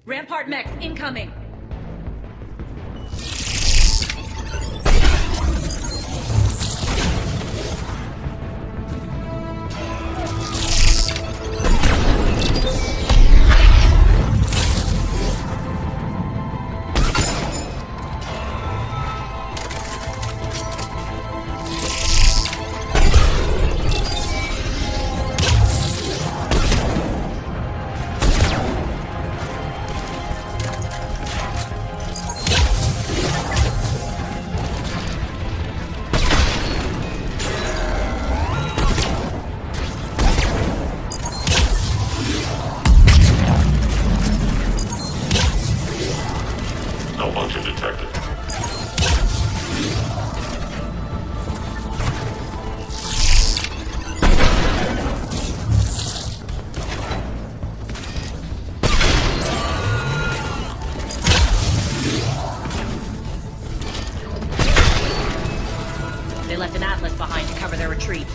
Rampart mechs incoming! Malfunction detected. They left an atlas behind to cover their retreat.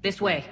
This way.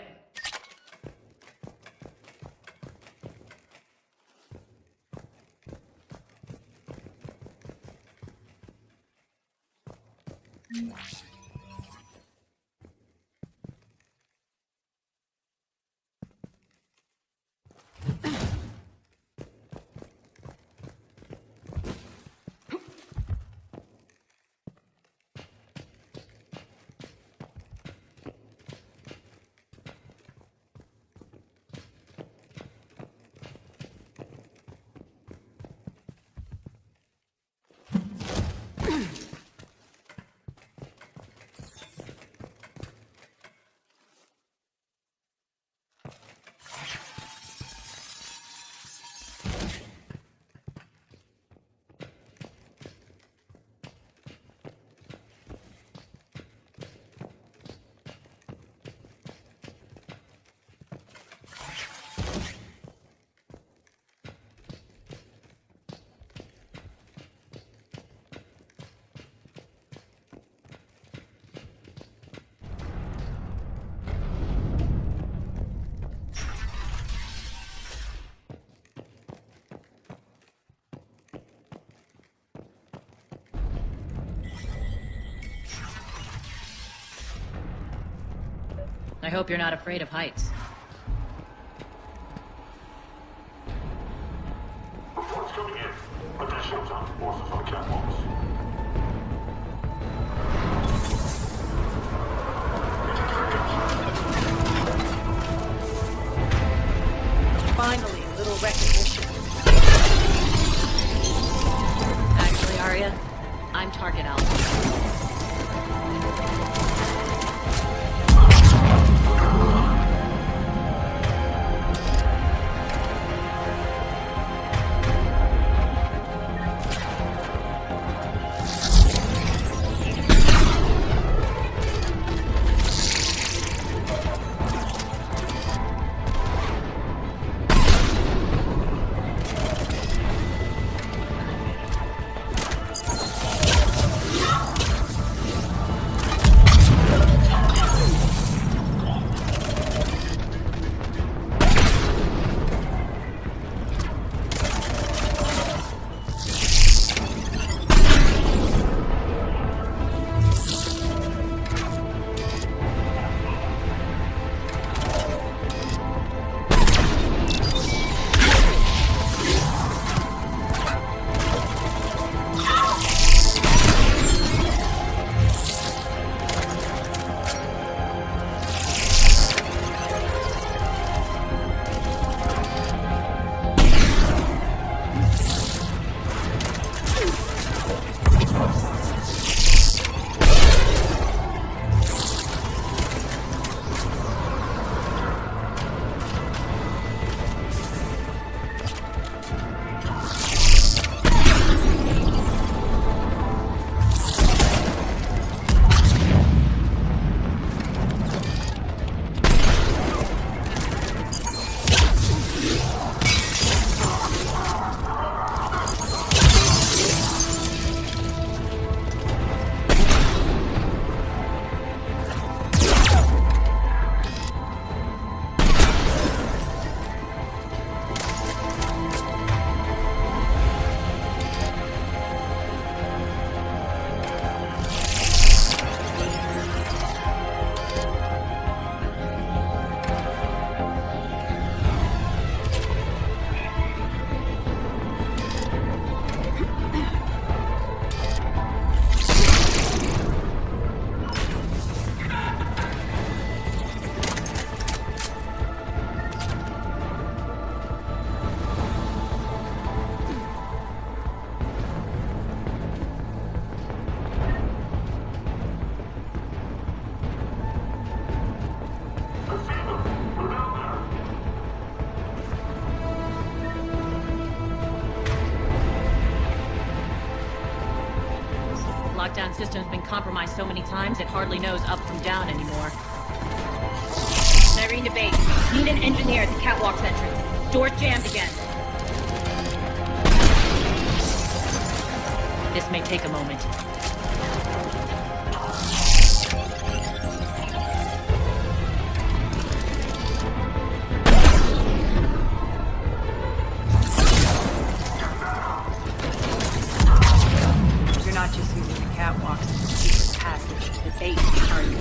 I hope you're not afraid of heights. Reports coming in. Additional task forces on catwalks. Finally, a little recognition. Actually, Arya, I'm target alpha. Lockdown system's been compromised so many times it hardly knows up from down anymore. Irene to base. Need an engineer at the catwalk's entrance. Door jammed again. This may take a moment. You're not just using the catwalks as a secret passage. The base, are you?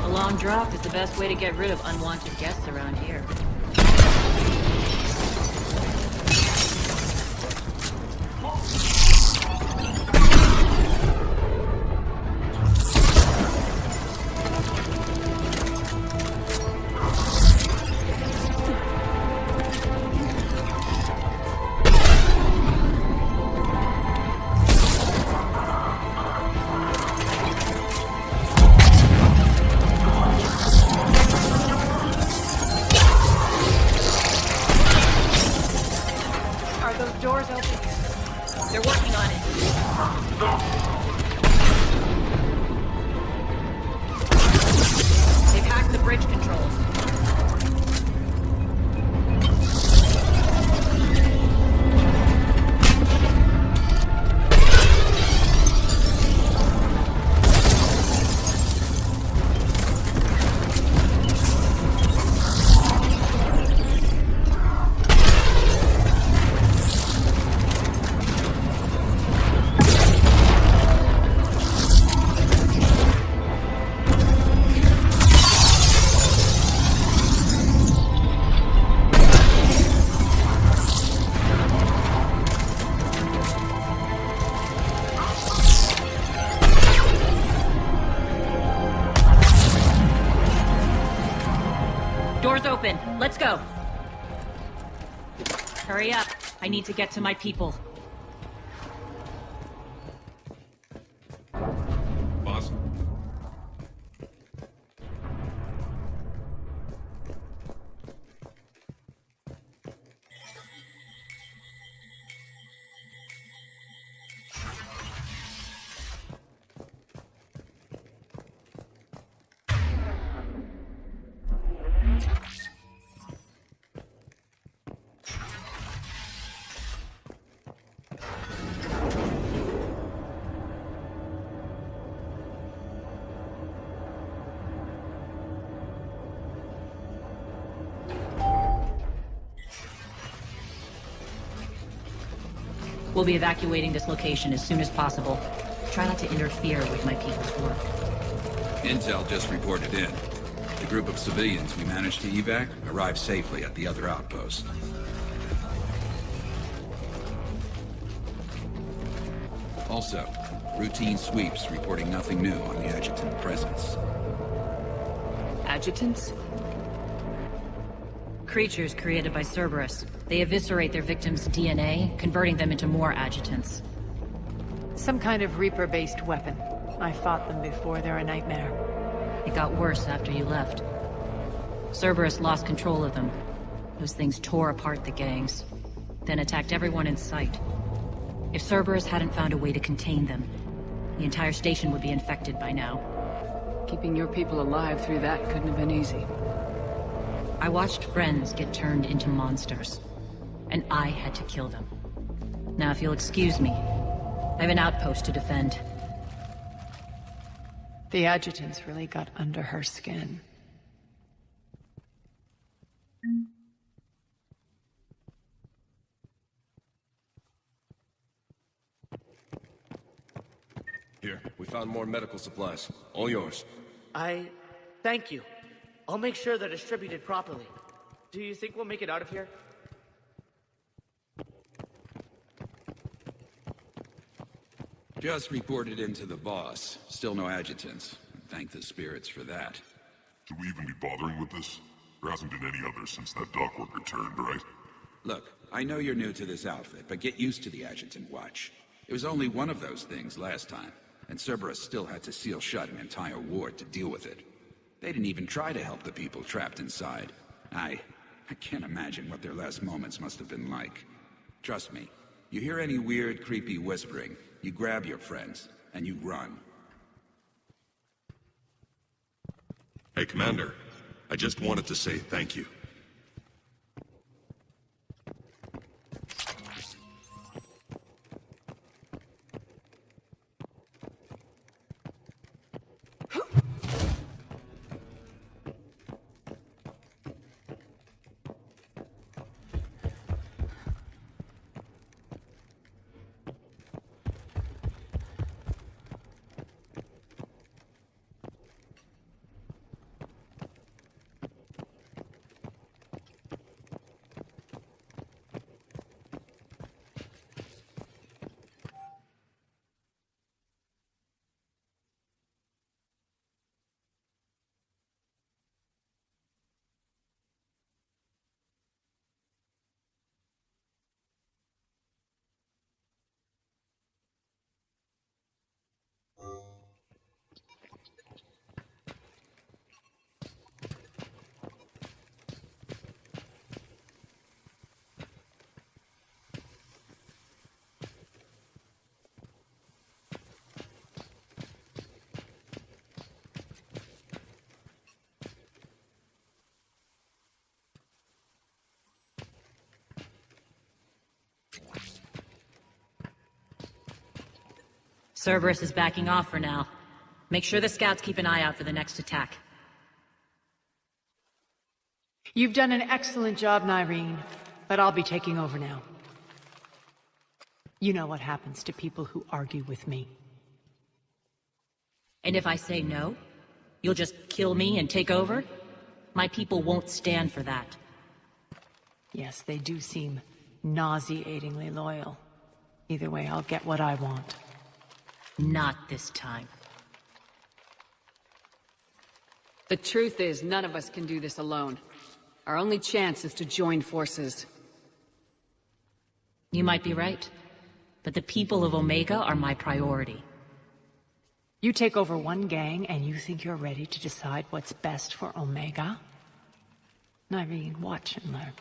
A long drop is the best way to get rid of unwanted guests around here. Doors open. They're working on it. They've hacked the bridge controls. Door's open. Let's go. Hurry up. I need to get to my people. Boss. We'll be evacuating this location as soon as possible. Try not to interfere with my people's work. Intel just reported in. The group of civilians we managed to evac arrived safely at the other outpost. Also, routine sweeps reporting nothing new on the adjutant presence. Adjutants? Creatures created by Cerberus. They eviscerate their victims' DNA, converting them into more adjutants. Some kind of Reaper-based weapon. I fought them before, they're a nightmare. It got worse after you left. Cerberus lost control of them. Those things tore apart the gangs, then attacked everyone in sight. If Cerberus hadn't found a way to contain them, the entire station would be infected by now. Keeping your people alive through that couldn't have been easy. I watched friends get turned into monsters, and I had to kill them. Now, if you'll excuse me, I have an outpost to defend. The adjutants really got under her skin. Here, we found more medical supplies. All yours. Thank you. I'll make sure they're distributed properly. Do you think we'll make it out of here? Just reported into the boss. Still no adjutants. Thank the spirits for that. Should we even be bothering with this? There hasn't been any others since that dock worker turned, right? Look, I know you're new to this outfit, but get used to the adjutant watch. It was only one of those things last time, and Cerberus still had to seal shut an entire ward to deal with it. They didn't even try to help the people trapped inside. I can't imagine what their last moments must have been like. Trust me, you hear any weird, creepy whispering, you grab your friends, and you run. Hey, Commander. I just wanted to say thank you. Cerberus is backing off for now. Make sure the scouts keep an eye out for the next attack. You've done an excellent job, Nyreen, but I'll be taking over now. You know what happens to people who argue with me. And if I say no, you'll just kill me and take over? My people won't stand for that. Yes, they do seem nauseatingly loyal. Either way, I'll get what I want. Not this time. The truth is, none of us can do this alone. Our only chance is to join forces. You might be right, but the people of Omega are my priority. You take over one gang and you think you're ready to decide what's best for Omega? Nyreen, watch and learn.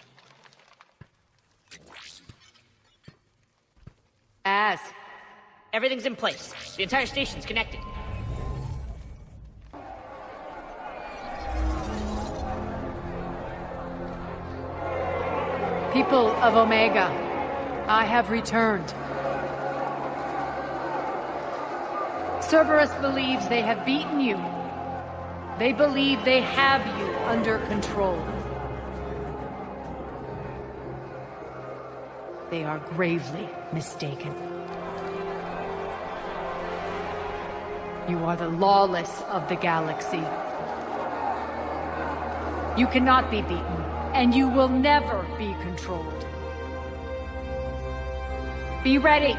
Everything's in place. The entire station's connected. People of Omega, I have returned. Cerberus believes they have beaten you. They believe they have you under control. They are gravely mistaken. You are the lawless of the galaxy. You cannot be beaten, and you will never be controlled. Be ready.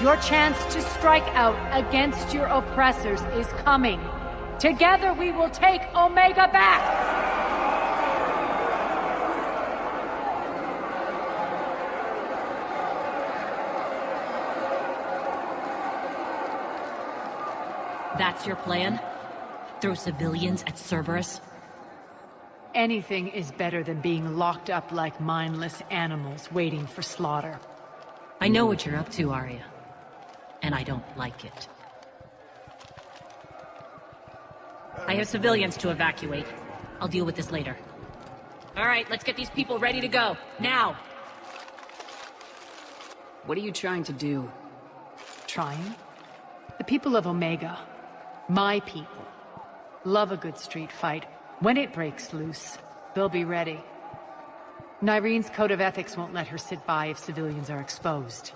Your chance to strike out against your oppressors is coming. Together we will take Omega back! That's your plan? Throw civilians at Cerberus? Anything is better than being locked up like mindless animals waiting for slaughter. I know what you're up to, Arya. And I don't like it. I have civilians to evacuate. I'll deal with this later. All right, let's get these people ready to go. Now! What are you trying to do? Trying? The people of Omega, my people, love a good street fight. When it breaks loose, they'll be ready. Nyreen's code of ethics won't let her sit by if civilians are exposed.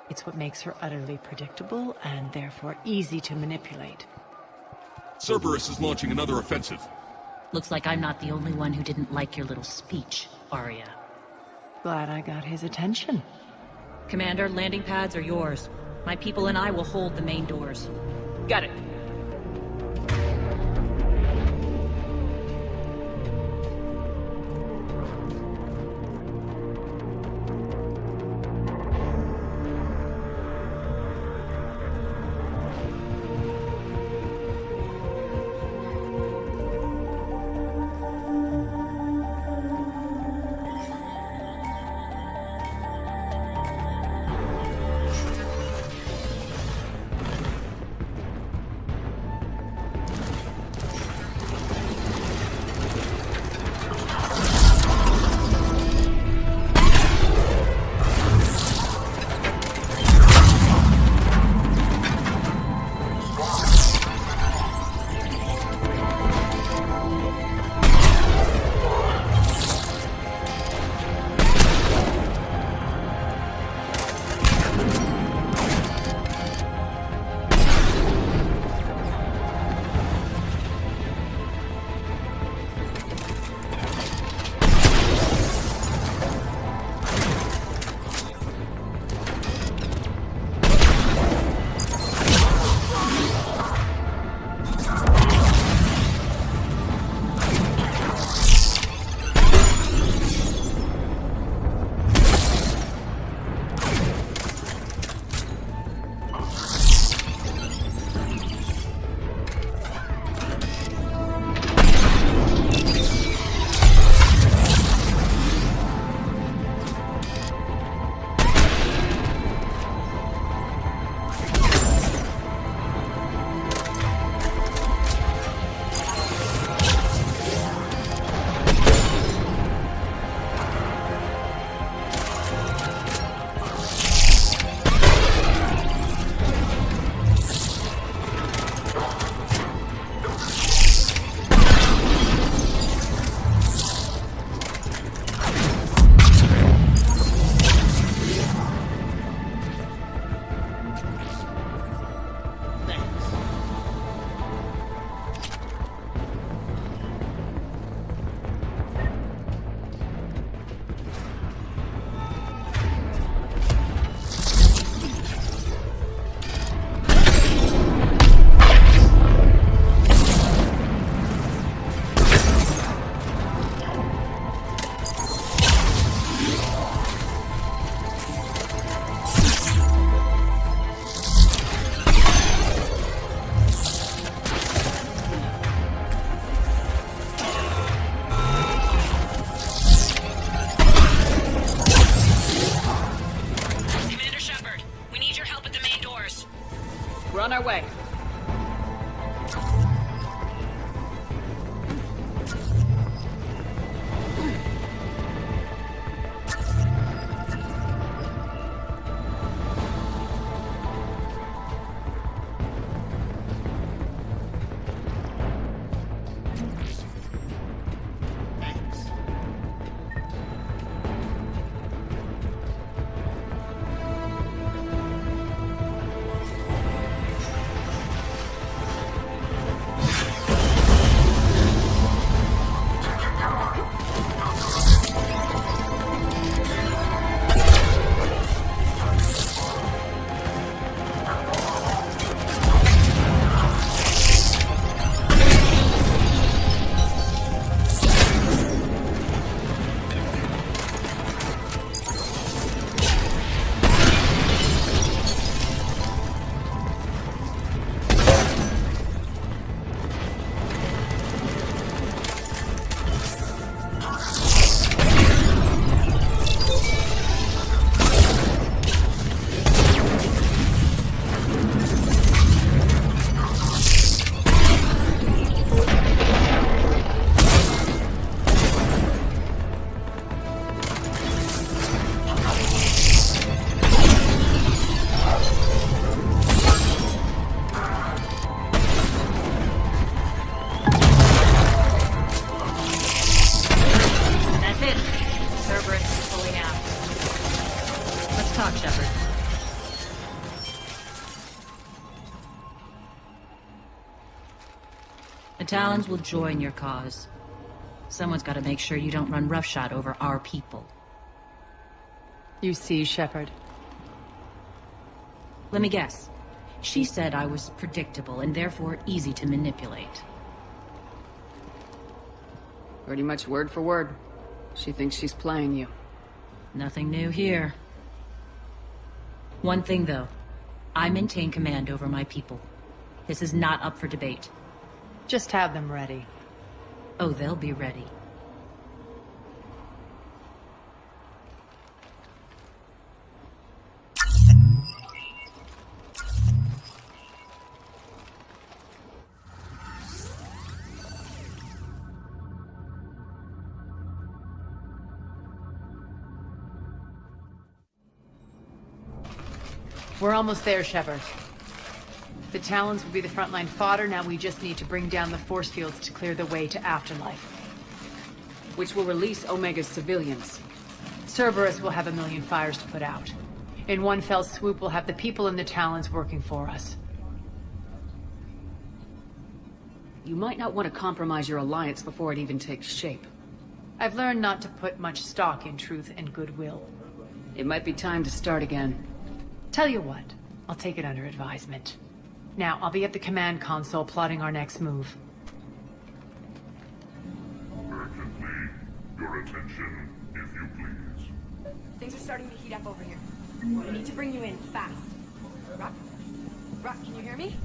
It's what makes her utterly predictable and therefore easy to manipulate. Cerberus is launching another offensive. Looks like I'm not the only one who didn't like your little speech, Arya. Glad I got his attention. Commander, landing pads are yours. My people and I will hold the main doors. Got it. We're on our way. The Talons will join your cause. Someone's got to make sure you don't run roughshod over our people. You see, Shepard. Let me guess. She said I was predictable and therefore easy to manipulate. Pretty much word for word. She thinks she's playing you. Nothing new here. One thing, though. I maintain command over my people. This is not up for debate. Just have them ready. Oh, they'll be ready. We're almost there, Shepard. The Talons will be the frontline fodder, now we just need to bring down the force fields to clear the way to Afterlife. Which will release Omega's civilians. Cerberus will have 1,000,000 fires to put out. In one fell swoop, we'll have the people in the Talons working for us. You might not want to compromise your alliance before it even takes shape. I've learned not to put much stock in truth and goodwill. It might be time to start again. Tell you what, I'll take it under advisement. Now, I'll be at the command console plotting our next move. Urgently, your attention, if you please. Things are starting to heat up over here. I need to bring you in fast. Rock? Rock, can you hear me?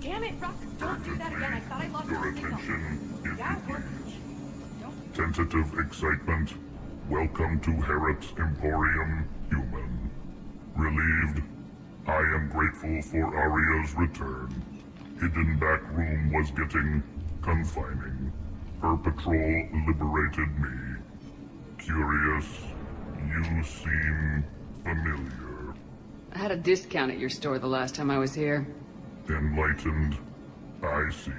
Damn it, Rock! Don't do that again. I thought I lost Your the signal. attention, if Yeah, you we're... please. Tentative excitement. Welcome to Herod's Emporium, Human. Relieved. I am grateful for Aria's return. Hidden back room was getting confining. Her patrol liberated me. Curious, you seem familiar. I had a discount at your store the last time I was here. Enlightened, I see.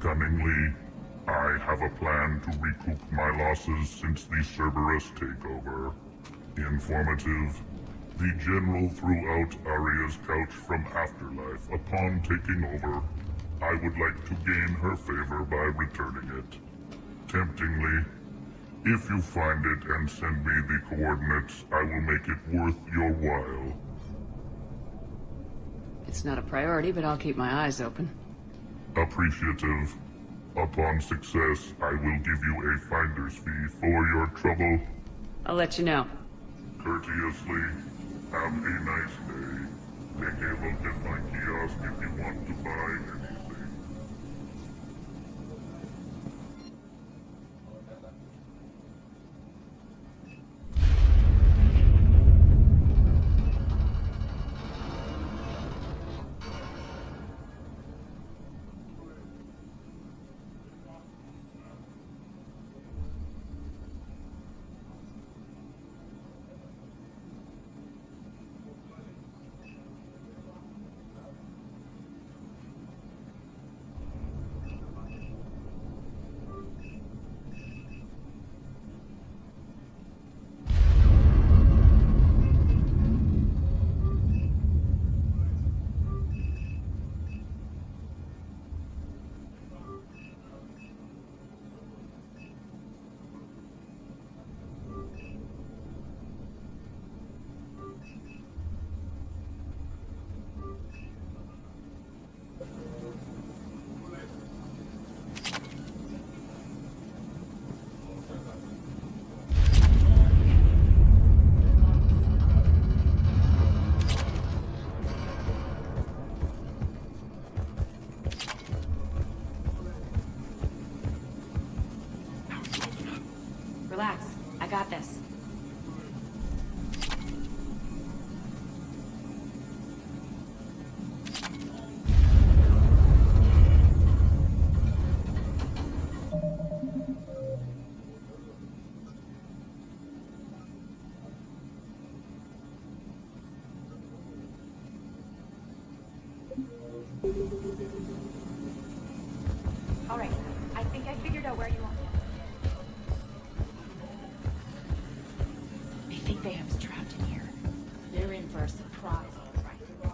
Cunningly, I have a plan to recoup my losses since the Cerberus takeover. Informative. The General threw out Aria's couch from Afterlife upon taking over. I would like to gain her favor by returning it. Temptingly, if you find it and send me the coordinates, I will make it worth your while. It's not a priority, but I'll keep my eyes open. Appreciative. Upon success, I will give you a finder's fee for your trouble. I'll let you know. Courteously, have a nice day. Take a look at my kiosk if you want to buy anything. think I figured out where you are. I think they have us trapped in here. They're in for a surprise, all right.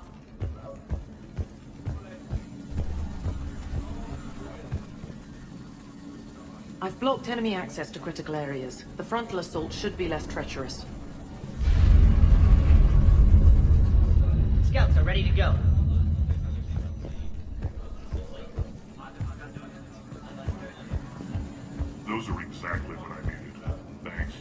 I've blocked enemy access to critical areas. The frontal assault should be less treacherous. Scouts are ready to go. Those are exactly what I needed. Thanks.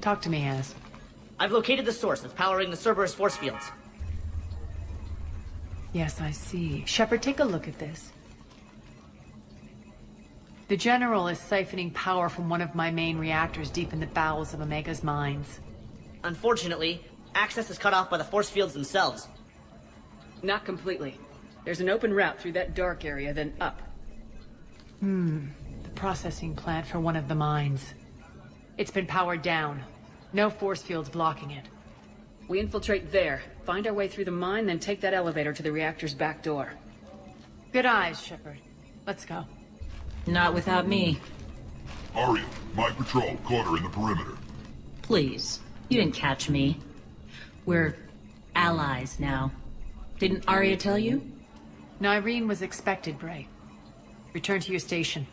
Talk to me, Az. I've located the source that's powering the Cerberus force fields. Yes, I see. Shepard, take a look at this. The General is siphoning power from one of my main reactors deep in the bowels of Omega's mines. Unfortunately, access is cut off by the force fields themselves. Not completely. There's an open route through that dark area, then up. The processing plant for one of the mines. It's been powered down. No force fields blocking it. We infiltrate there, find our way through the mine, then take that elevator to the reactor's back door. Good eyes, Shepard. Let's go. Not without me. Arya, my patrol caught her in the perimeter. Please. You didn't catch me. We're allies now. Didn't Arya tell you? Nyreen was expected, Bray. Return to your station.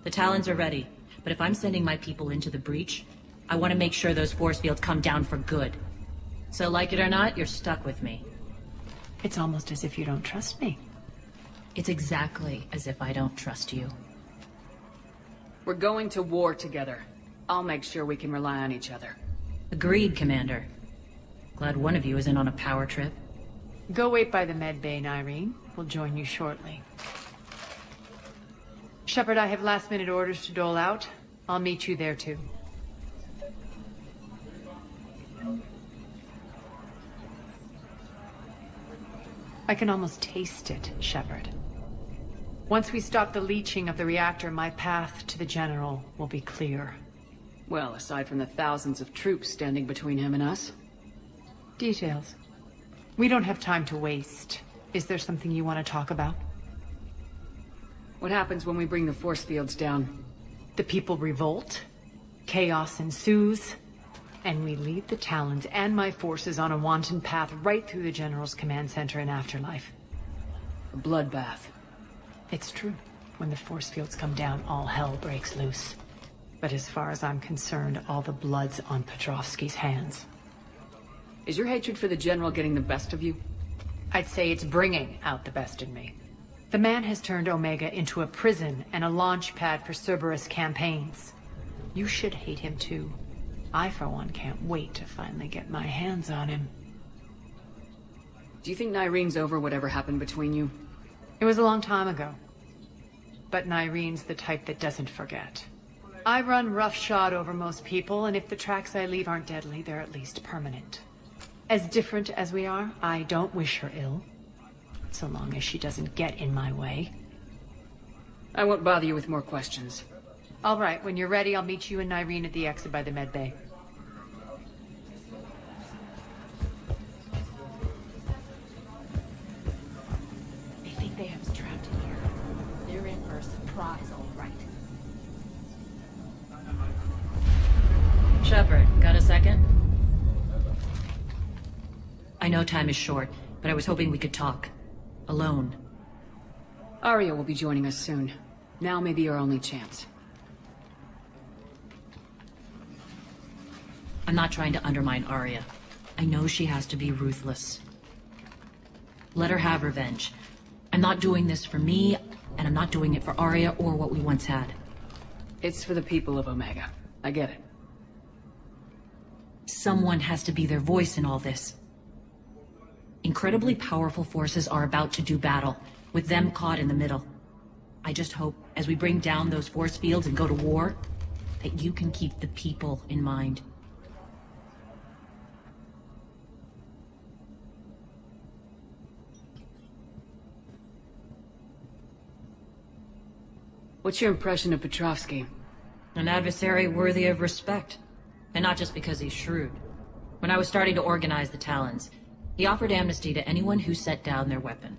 The Talons are ready, but if I'm sending my people into the breach, I want to make sure those force fields come down for good. So like it or not, you're stuck with me. It's almost as if you don't trust me. It's exactly as if I don't trust you. We're going to war together. I'll make sure we can rely on each other. Agreed, Commander. Glad one of you isn't on a power trip. Go wait by the med bay, Nyreen. We'll join you shortly. Shepard, I have last-minute orders to dole out. I'll meet you there, too. I can almost taste it, Shepard. Once we stop the leaching of the reactor, my path to the General will be clear. Well, aside from the thousands of troops standing between him and us. Details. We don't have time to waste. Is there something you want to talk about? What happens when we bring the force fields down? The people revolt, chaos ensues, and we lead the Talons and my forces on a wanton path right through the General's command center and afterlife. A bloodbath. It's true. When the force fields come down, all hell breaks loose. But as far as I'm concerned, all the blood's on Petrovsky's hands. Is your hatred for the General getting the best of you? I'd say it's bringing out the best in me. The man has turned Omega into a prison and a launch pad for Cerberus campaigns. You should hate him too. I, for one, can't wait to finally get my hands on him. Do you think Nyreen's over whatever happened between you? It was a long time ago. But Nyreen's the type that doesn't forget. I run roughshod over most people, and if the tracks I leave aren't deadly, they're at least permanent. As different as we are, I don't wish her ill. So long as she doesn't get in my way. I won't bother you with more questions. All right, when you're ready, I'll meet you and Nyreen at the exit by the med bay. I think they have us trapped in here. They're in for a surprise, all right. Shepard, got a second? I know time is short, but I was hoping we could talk. Alone. Arya will be joining us soon. Now may be our only chance. not trying to undermine Arya. I know she has to be ruthless. Let her have revenge. I'm not doing this for me, and I'm not doing it for Arya or what we once had. It's for the people of Omega. I get it. Someone has to be their voice in all this. Incredibly powerful forces are about to do battle, with them caught in the middle. I just hope, as we bring down those force fields and go to war, that you can keep the people in mind. What's your impression of Petrovsky? An adversary worthy of respect. And not just because he's shrewd. When I was starting to organize the Talons, he offered amnesty to anyone who set down their weapon.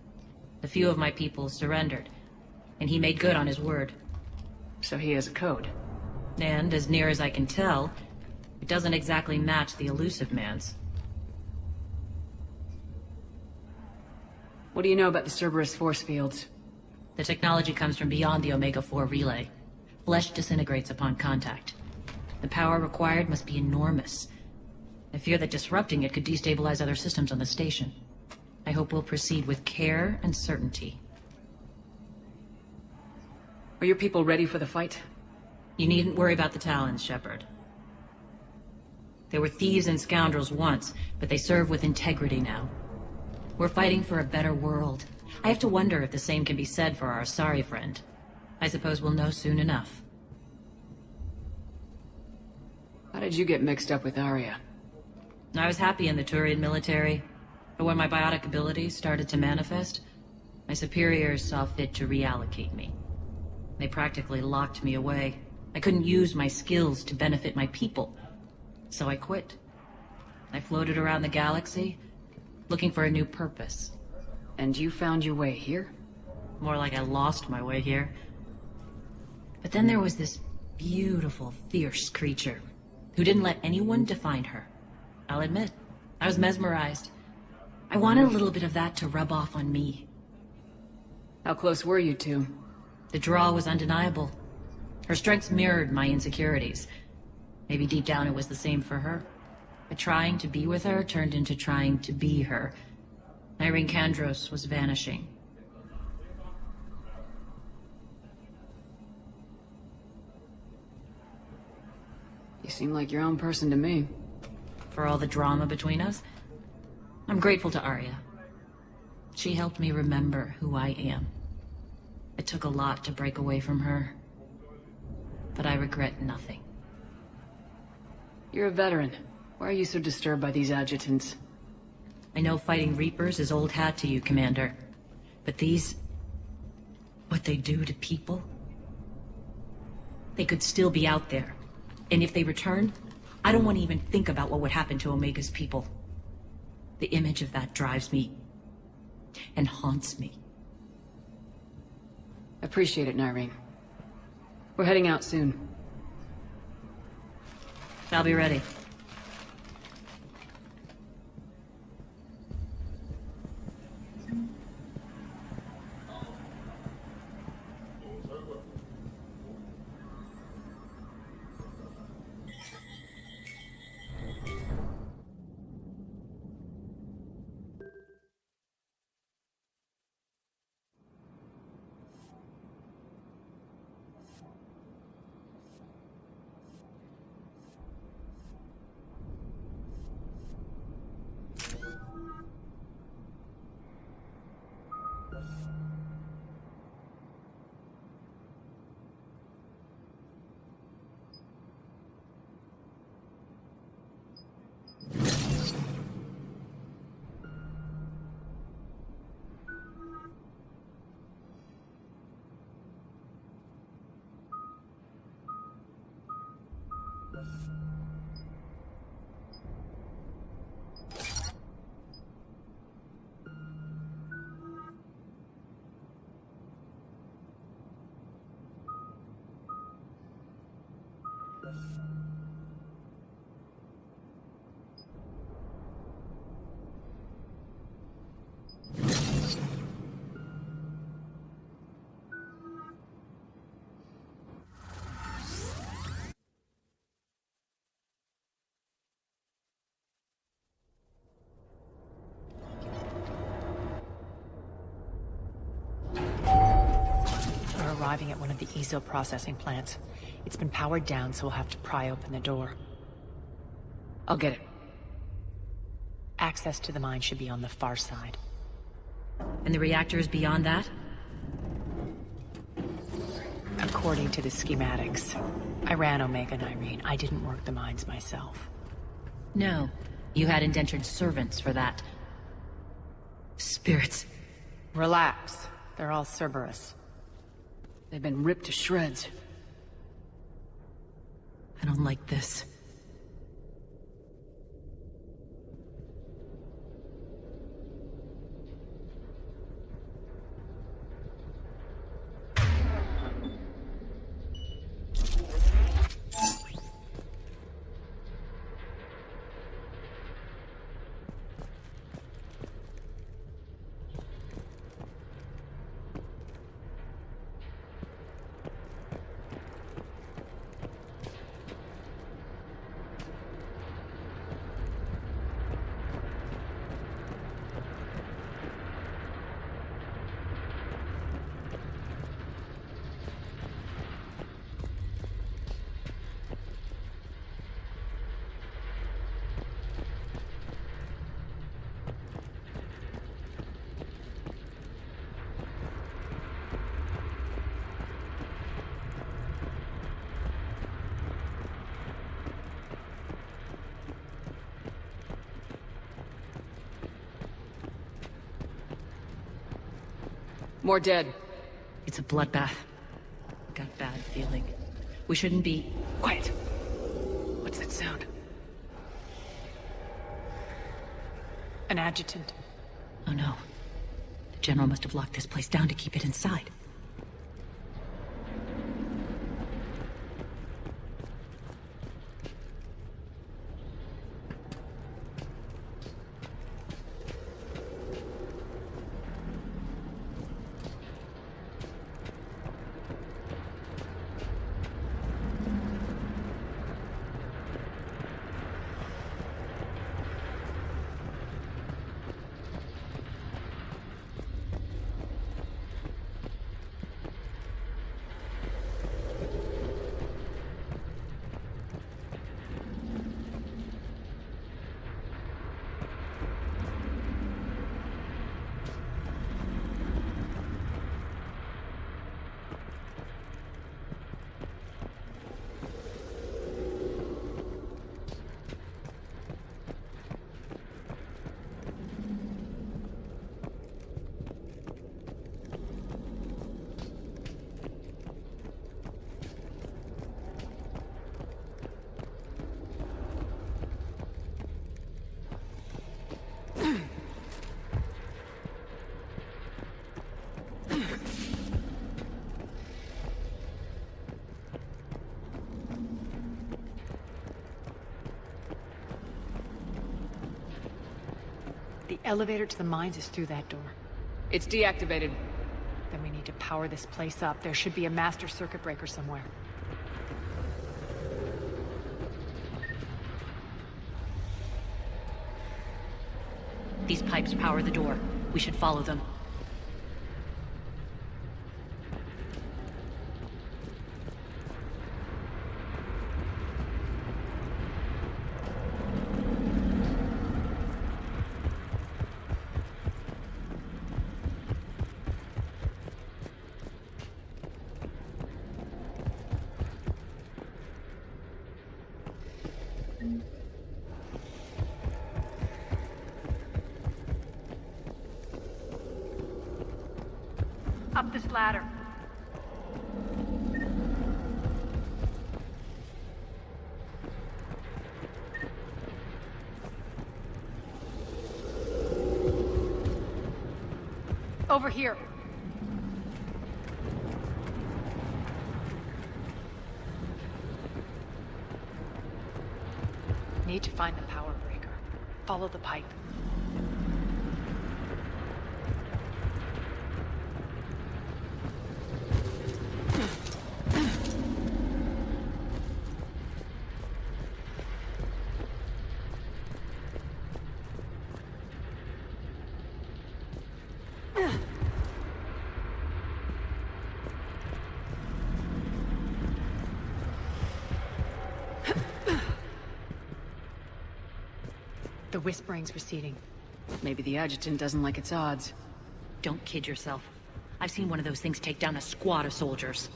A few of my people surrendered, and he made good on his word. So he has a code. And, as near as I can tell, it doesn't exactly match the elusive man's. What do you know about the Cerberus force fields? The technology comes from beyond the Omega-4 relay. Flesh disintegrates upon contact. The power required must be enormous. I fear that disrupting it could destabilize other systems on the station. I hope we'll proceed with care and certainty. Are your people ready for the fight? You needn't worry about the Talons, Shepard. They were thieves and scoundrels once, but they serve with integrity now. We're fighting for a better world. I have to wonder if the same can be said for our Asari friend. I suppose we'll know soon enough. How did you get mixed up with Arya? I was happy in the Turian military, but when my biotic abilities started to manifest, my superiors saw fit to reallocate me. They practically locked me away. I couldn't use my skills to benefit my people, so I quit. I floated around the galaxy, looking for a new purpose. And you found your way here? More like I lost my way here. But then there was this beautiful, fierce creature who didn't let anyone define her. I'll admit, I was mesmerized. I wanted a little bit of that to rub off on me. How close were you two? The draw was undeniable. Her strengths mirrored my insecurities. Maybe deep down it was the same for her. But trying to be with her turned into trying to be her. Irene Kandros was vanishing. You seem like your own person to me. For all the drama between us, I'm grateful to Arya. She helped me remember who I am. It took a lot to break away from her, but I regret nothing. You're a veteran. Why are you so disturbed by these adjutants? I know fighting Reapers is old hat to you, Commander. But these... what they do to people? They could still be out there. And if they return, I don't want to even think about what would happen to Omega's people. The image of that drives me... and haunts me. Appreciate it, Nyreen. We're heading out soon. I'll be ready. arriving at one of the ESO processing plants. It's been powered down, so we'll have to pry open the door. I'll get it. Access to the mine should be on the far side. And the reactors beyond that? According to the schematics. I ran Omega, Irene. I didn't work the mines myself. No. You had indentured servants for that. Spirits. Relax. They're all Cerberus. They've been ripped to shreds. I don't like this. More dead. It's a bloodbath. Got a bad feeling. We shouldn't be... Quiet! What's that sound? An adjutant. Oh no. The General must have locked this place down to keep it inside. The elevator to the mines is through that door. It's deactivated. Then we need to power this place up. There should be a master circuit breaker somewhere. These pipes power the door. We should follow them. Up this ladder. Over here. Need to find the power breaker. Follow the pipe. The whispering's receding. Maybe the adjutant doesn't like its odds. Don't kid yourself. I've seen one of those things take down a squad of soldiers.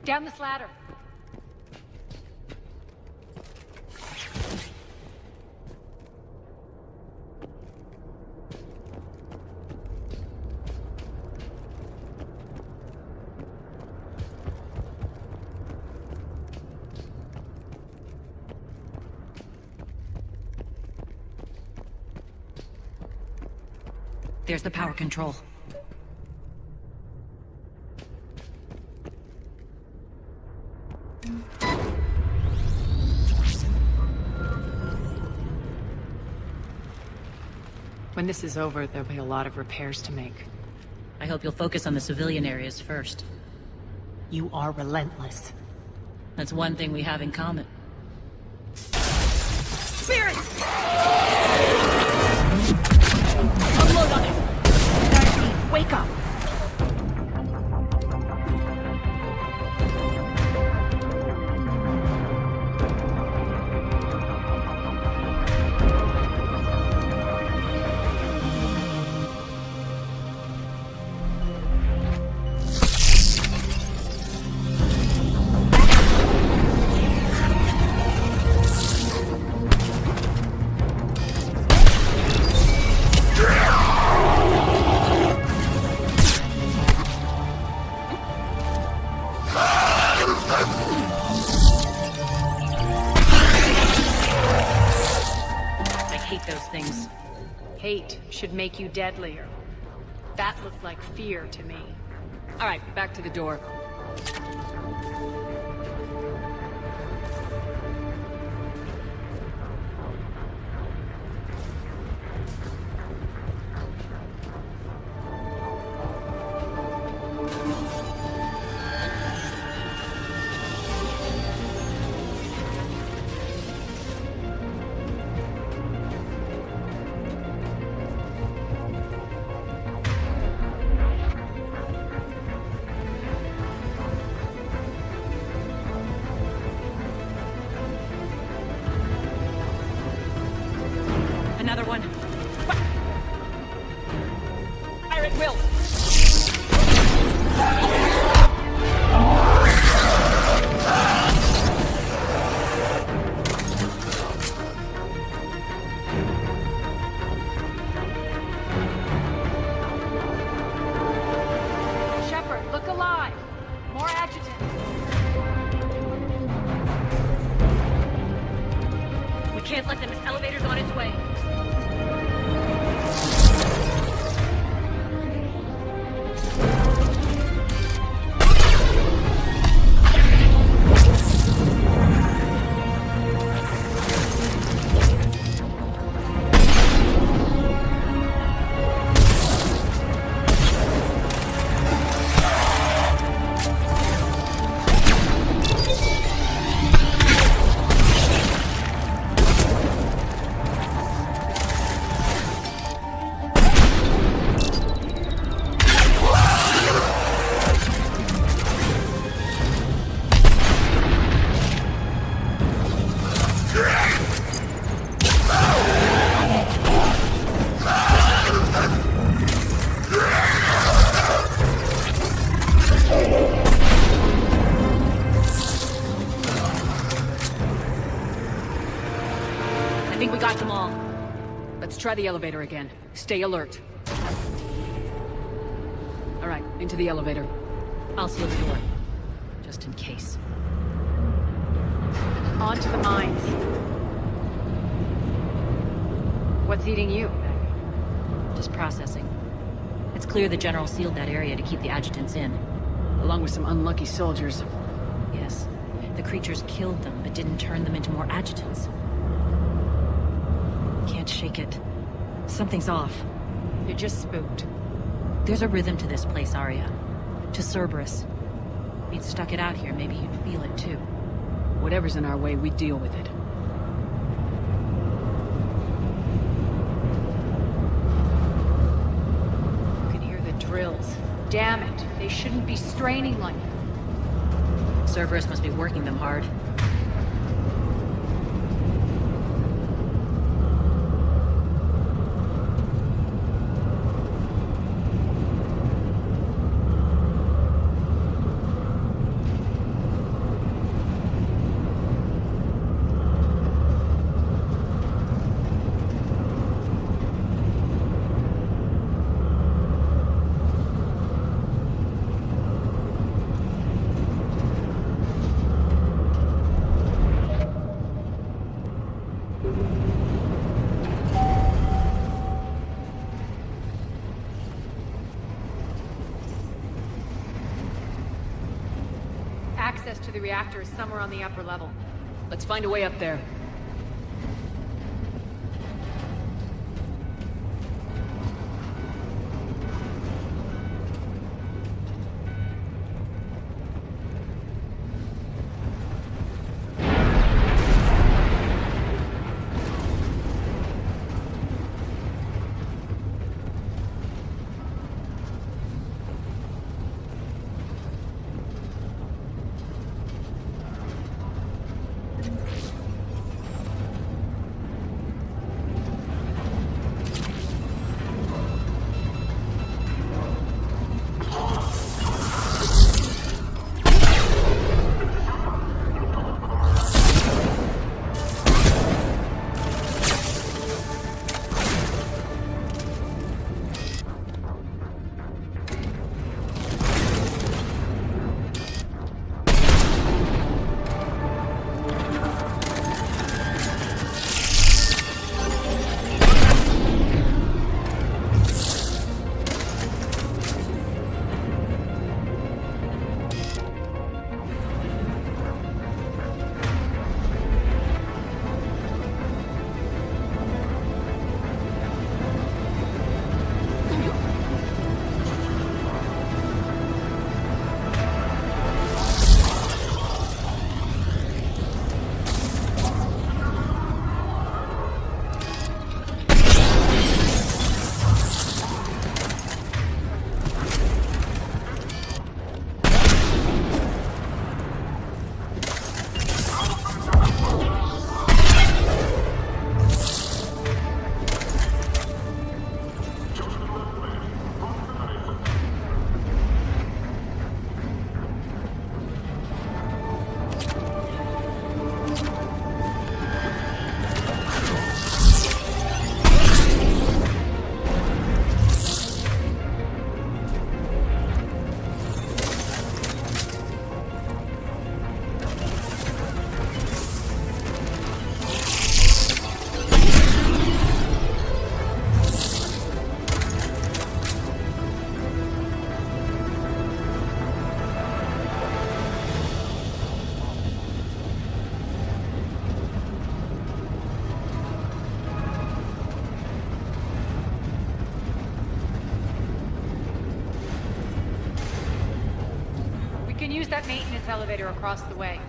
Down this ladder. There's the power control. When this is over, there'll be a lot of repairs to make. I hope you'll focus on the civilian areas first. You are relentless. That's one thing we have in common. Spirit! Unload on it! Wake up! Hate should make you deadlier. That looked like fear to me. All right, back to the door. Another one. Fire at will! Shepard, look alive! More adjutants! We can't let them. This elevator's on its way. I think we got them all. Let's try the elevator again. Stay alert. All right, into the elevator. I'll seal the door. Just in case. On to the mines. What's eating you? Just processing. It's clear the General sealed that area to keep the adjutants in. Along with some unlucky soldiers. Yes. The creatures killed them, but didn't turn them into more adjutants. Can't shake it. Something's off. You're just spooked. There's a rhythm to this place, Arya. To Cerberus. If you'd stuck it out here, maybe you'd feel it too. Whatever's in our way, we deal with it. You can hear the drills. Damn it, they shouldn't be straining like that. Cerberus must be working them hard. Access to the reactor is somewhere on the upper level. Let's find a way up there. We can use that maintenance elevator across the way.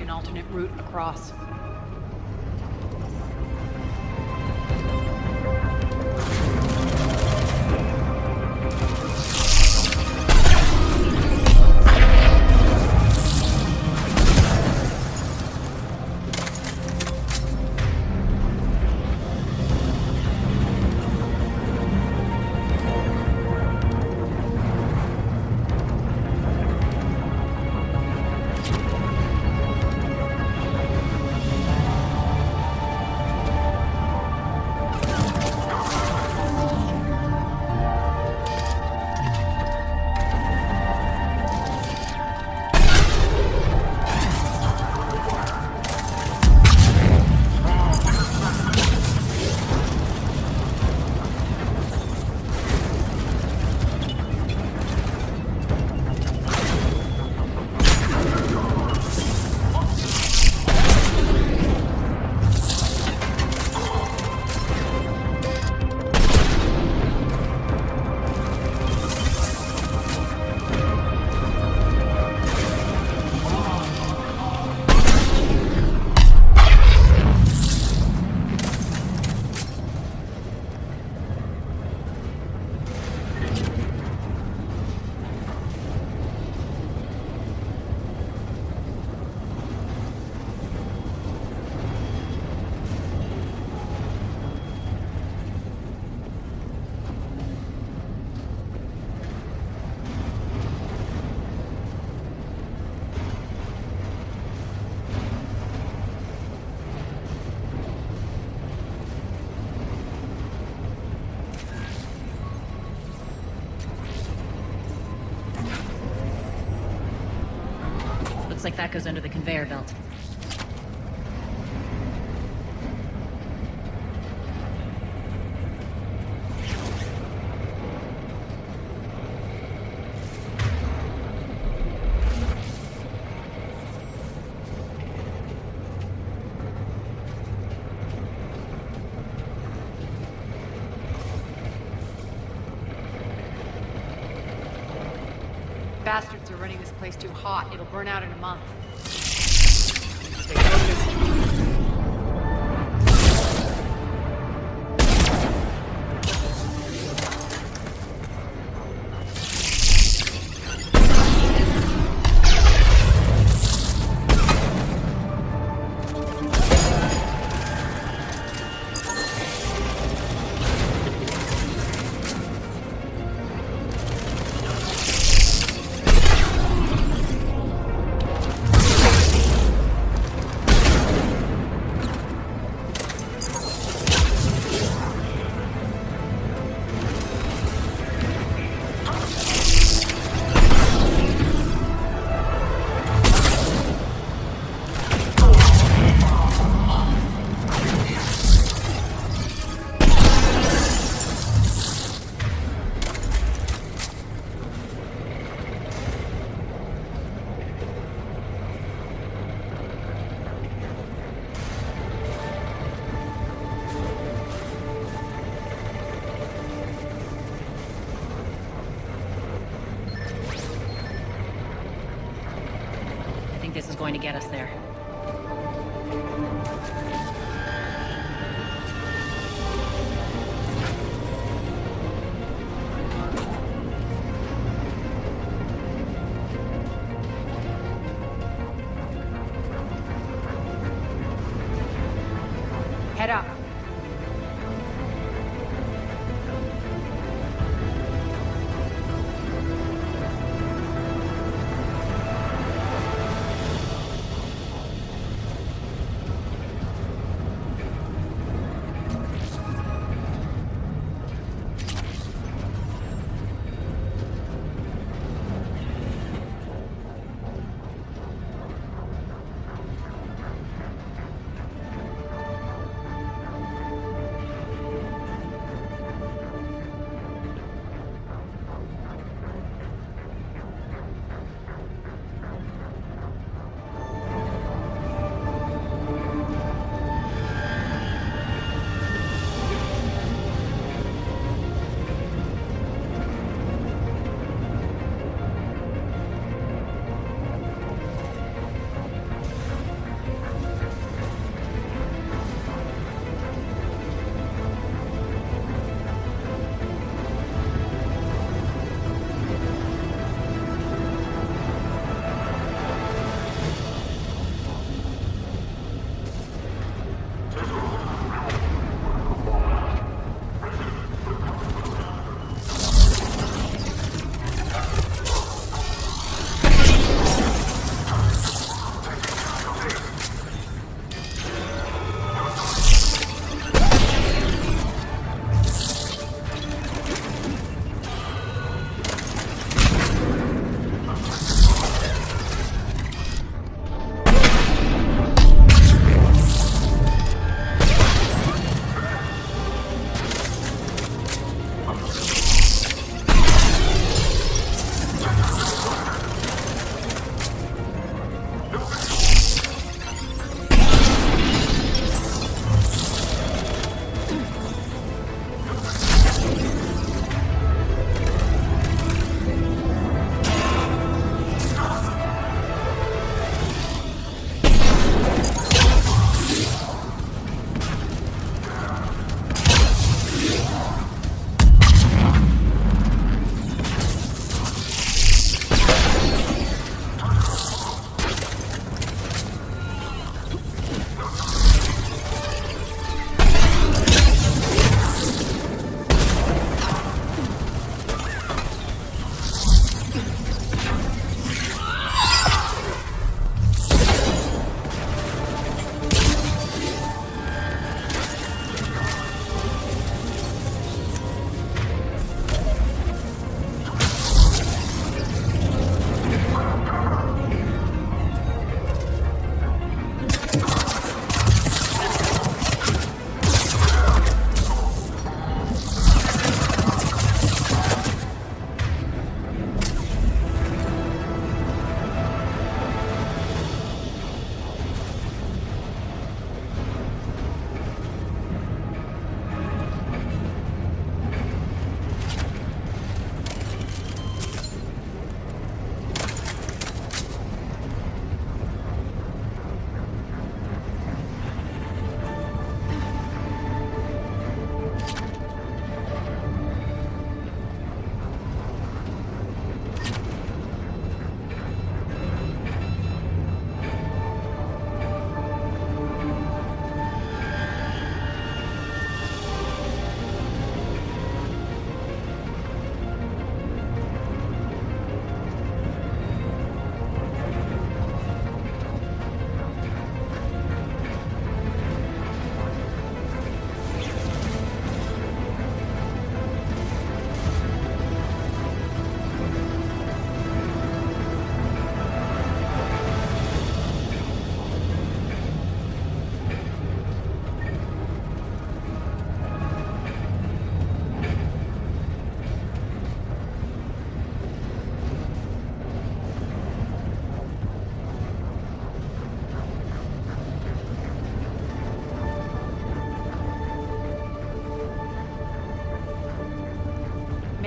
Alternate route across. like that goes under the conveyor belt. Bastards are running this place too hot. It'll burn out in a month. Stay focused. I think this is going to get us there. Head up.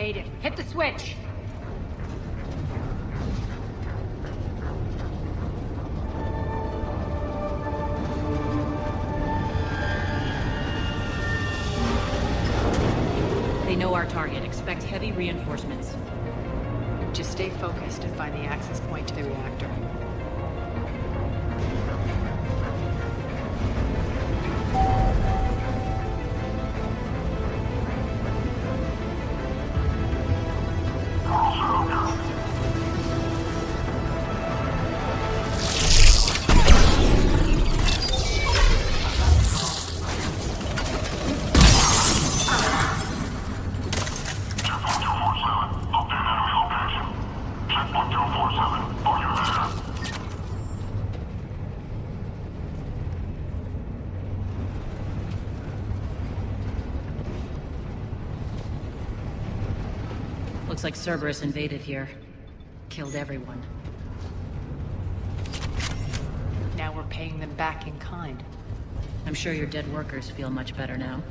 made it. Hit the switch! They know our target. Expect heavy reinforcements. Just stay focused and find the access point to the reactor. Looks like Cerberus invaded here. Killed everyone. Now we're paying them back in kind. I'm sure your dead workers feel much better now.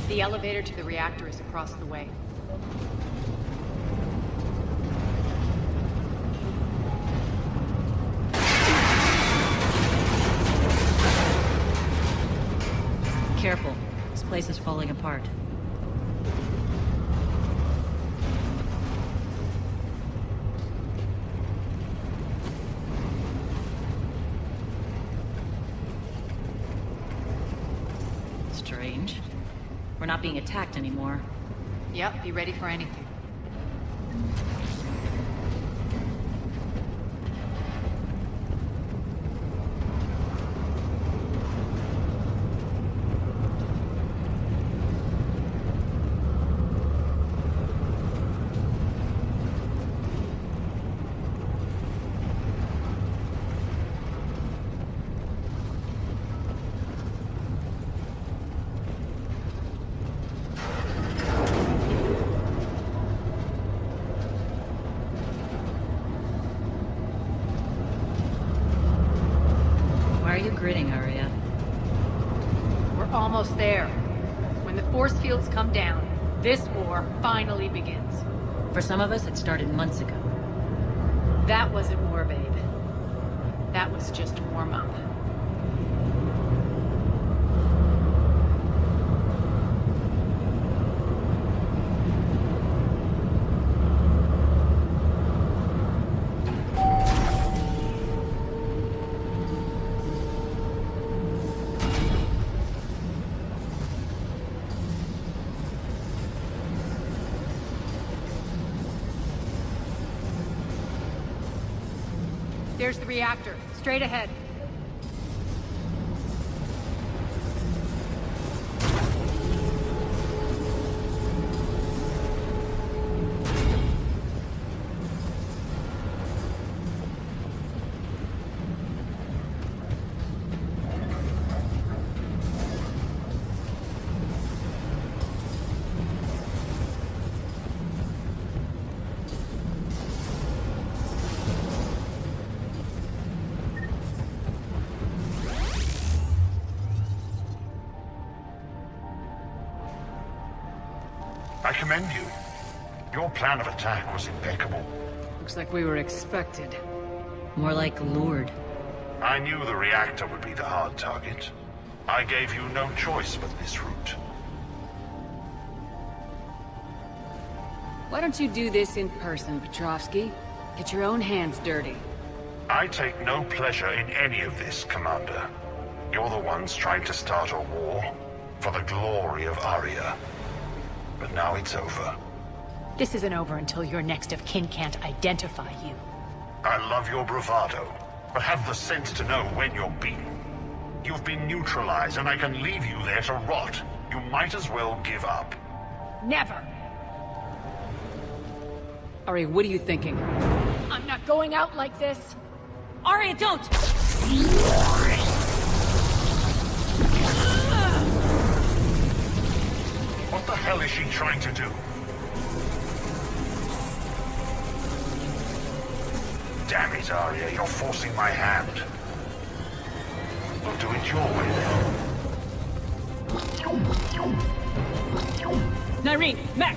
The elevator to the reactor is across the way. Careful. This place is falling apart. Strange. We're not being attacked anymore. Yep, be ready for anything. Gritting, Arya. We're almost there. When the force fields come down, this war finally begins. For some of us, it started months ago. That wasn't war, babe. That was just warm-up. There's the reactor, straight ahead. I commend you. Your plan of attack was impeccable. Looks like we were expected. More like lured. I knew the reactor would be the hard target. I gave you no choice but this route. Why don't you do this in person, Petrovsky? Get your own hands dirty. I take no pleasure in any of this, Commander. You're the ones trying to start a war for the glory of Arya. But now it's over. This isn't over until your next of kin can't identify you. I love your bravado, but have the sense to know when you're beaten. You've been neutralized, and I can leave you there to rot. You might as well give up. Never! Ari, what are you thinking? I'm not going out like this! Arya, don't! What the hell is she trying to do? Damn it, Arya, you're forcing my hand. We'll do it your way then. Nyreen, Max!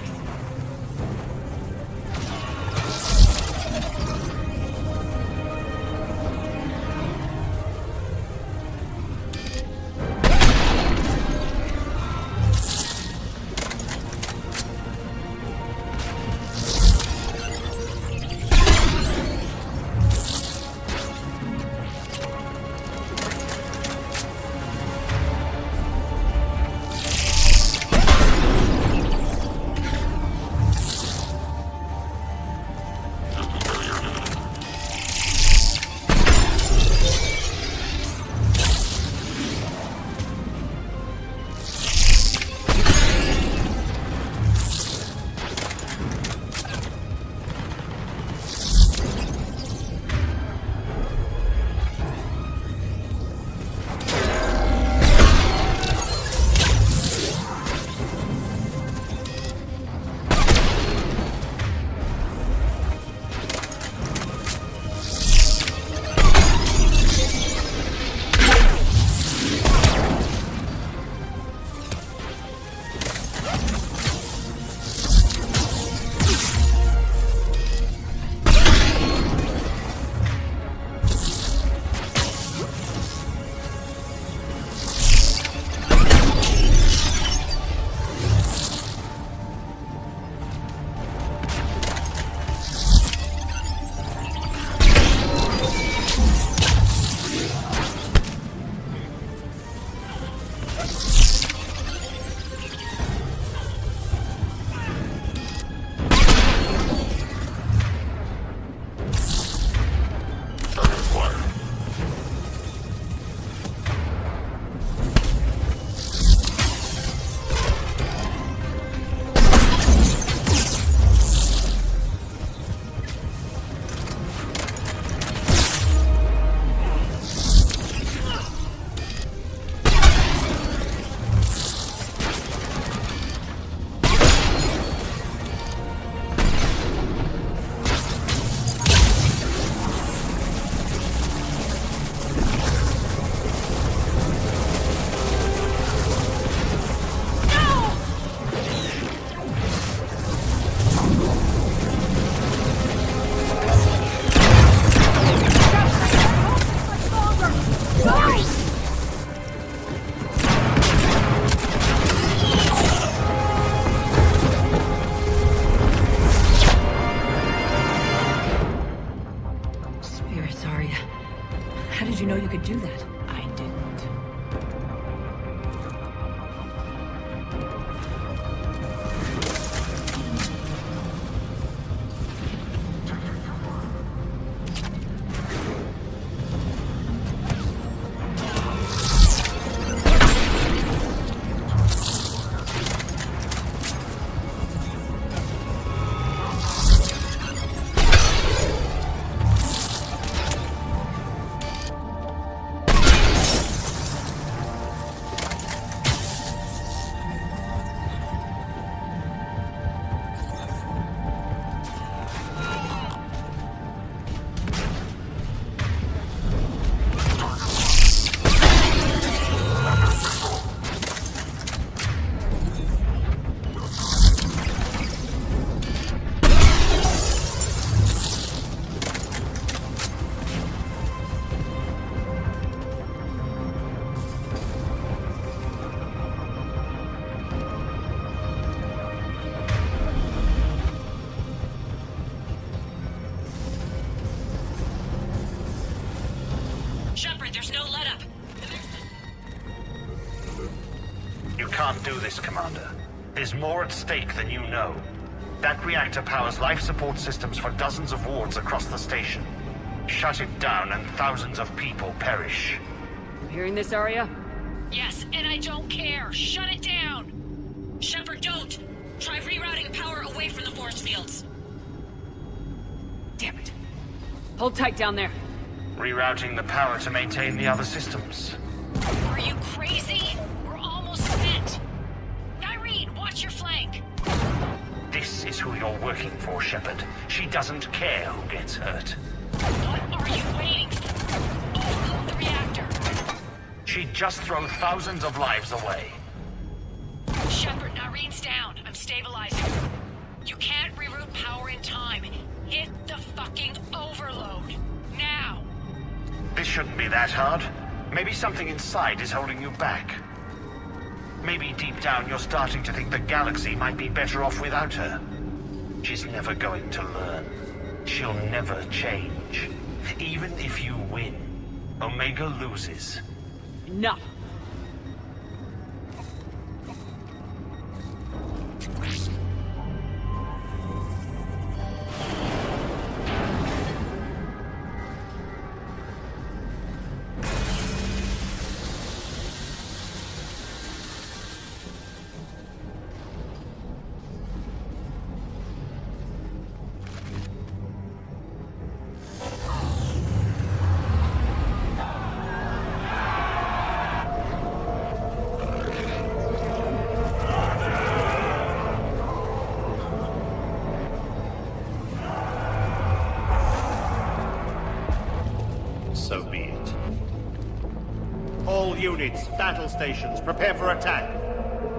How did you know you could do that? I didn't. There's no let up. You can't do this, Commander. There's more at stake than you know. That reactor powers life support systems for dozens of wards across the station. Shut it down and thousands of people perish. You hearing this, Arya? Yes, and I don't care. Shut it down. Shepard, don't. Try rerouting power away from the force fields. Damn it. Hold tight down there. Rerouting the power to maintain the other systems. Are you crazy? We're almost spent. Irene, watch your flank. This is who you're working for, Shepard. She doesn't care who gets hurt. What are you waiting for? Overload the reactor. She'd just throw thousands of lives away. Shepard, Irene's down. I'm stabilizing. You can't reroute power in time. Hit the fucking overload. Now. This shouldn't be that hard. Maybe something inside is holding you back. Maybe deep down you're starting to think the galaxy might be better off without her. She's never going to learn. She'll never change. Even if you win, Omega loses. Enough. So be it. All units, battle stations, prepare for attack.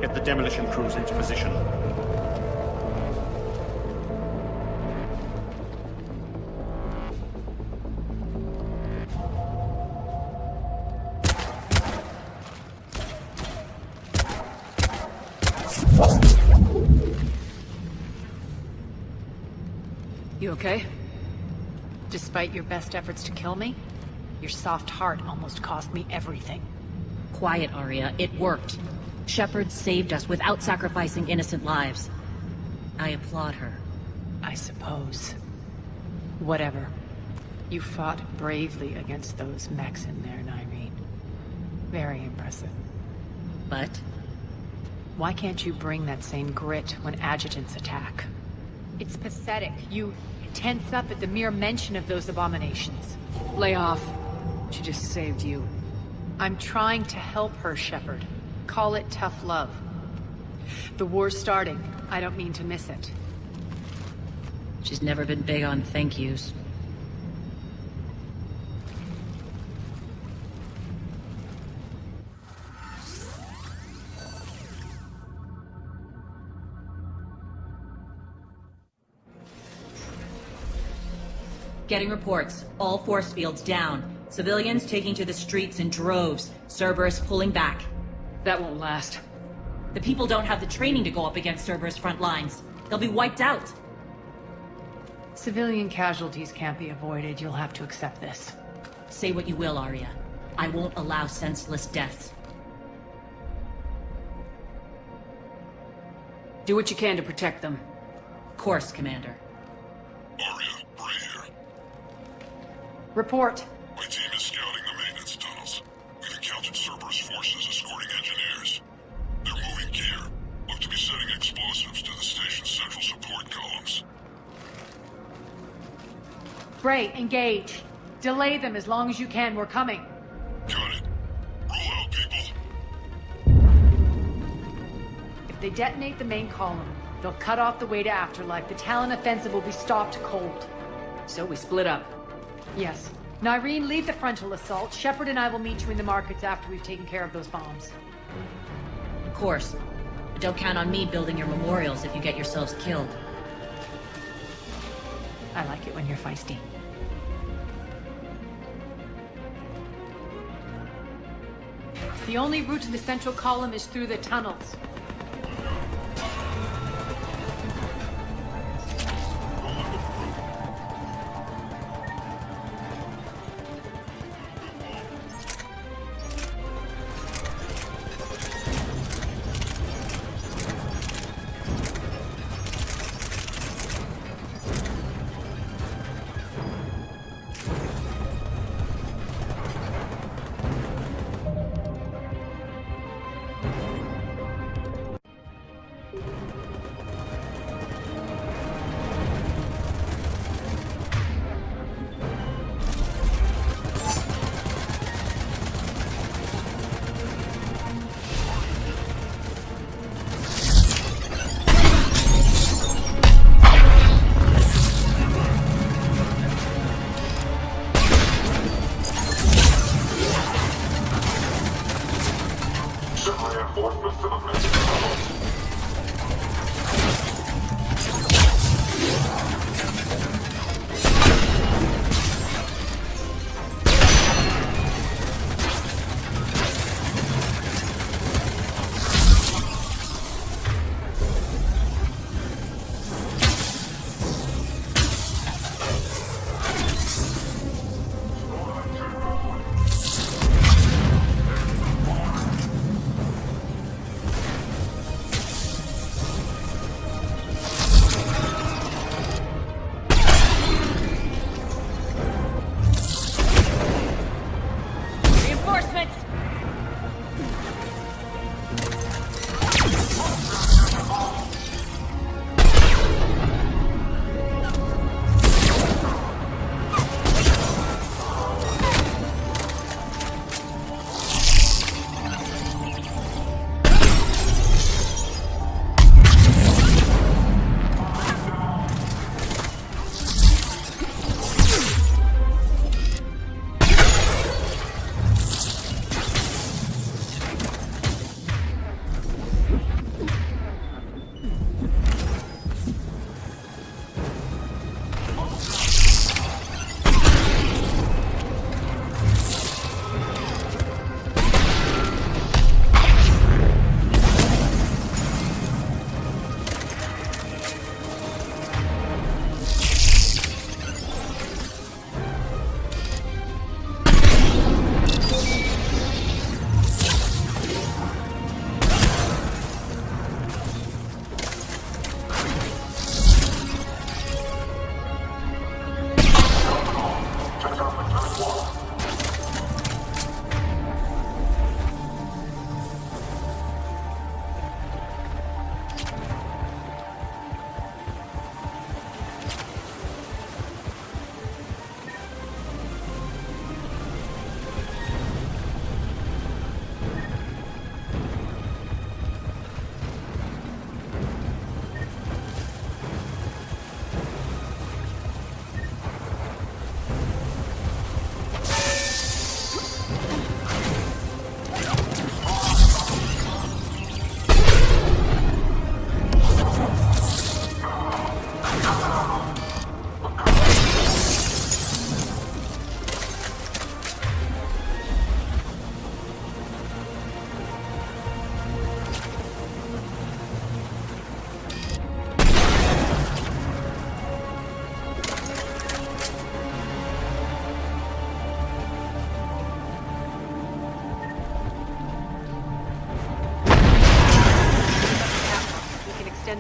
Get the demolition crews into position. You okay? Despite your best efforts to kill me, your soft heart almost cost me everything. Quiet, Arya. It worked. Shepard saved us without sacrificing innocent lives. I applaud her. I suppose. Whatever. You fought bravely against those mechs in there, Irene. Very impressive. But? Why can't you bring that same grit when adjutants attack? It's pathetic. You tense up at the mere mention of those abominations. Lay off. She just saved you. I'm trying to help her, Shepard. Call it tough love. The war's starting. I don't mean to miss it. She's never been big on thank yous. Getting reports. All force fields down. Civilians taking to the streets in droves. Cerberus pulling back. That won't last. The people don't have the training to go up against Cerberus front lines. They'll be wiped out. Civilian casualties can't be avoided. You'll have to accept this. Say what you will, Arya. I won't allow senseless deaths. Do what you can to protect them. Of course, Commander. Arya, Bray here. Report. My team is scouting the maintenance tunnels. We've encountered Cerberus forces escorting engineers. They're moving gear. Look to be setting explosives to the station's central support columns. Bray, engage. Delay them as long as you can. We're coming. Got it. Roll out, people. If they detonate the main column, they'll cut off the way to Afterlife. The Talon offensive will be stopped cold. So we split up. Yes. Irene, lead the frontal assault. Shepard and I will meet you in the markets after we've taken care of those bombs. Of course. But don't count on me building your memorials if you get yourselves killed. I like it when you're feisty. The only route to the central column is through the tunnels.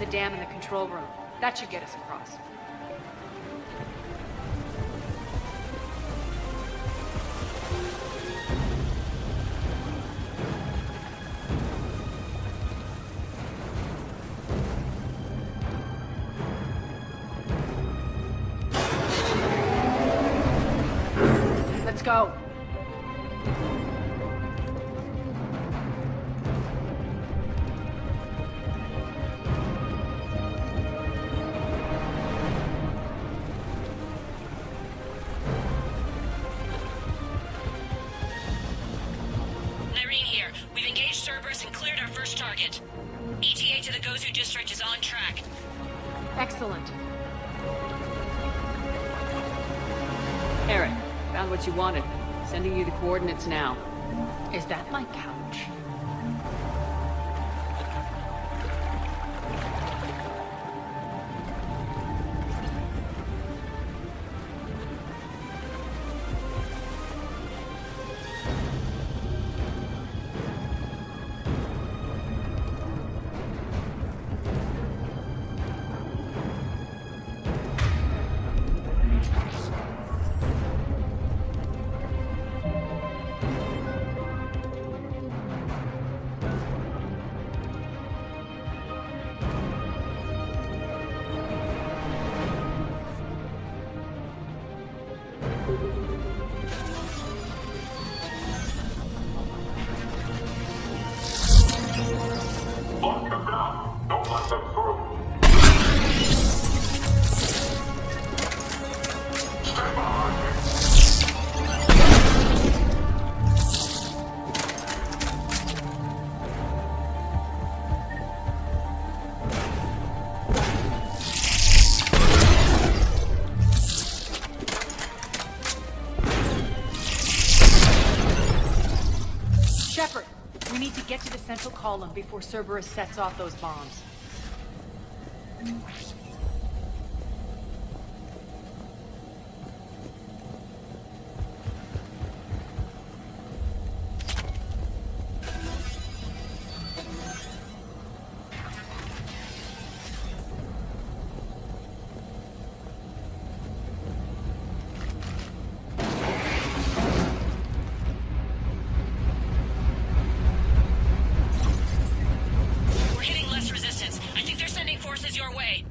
the dam in the control room. That should get us across. Let's go. Irene here. We've engaged Cerberus and cleared our first target. ETA to the Gozu district is on track. Excellent. Eric, found what you wanted. Sending you the coordinates now. Is that my couch? Shepard, we need to get to the central column before Cerberus sets off those bombs. We're hitting less resistance. I think they're sending forces your way.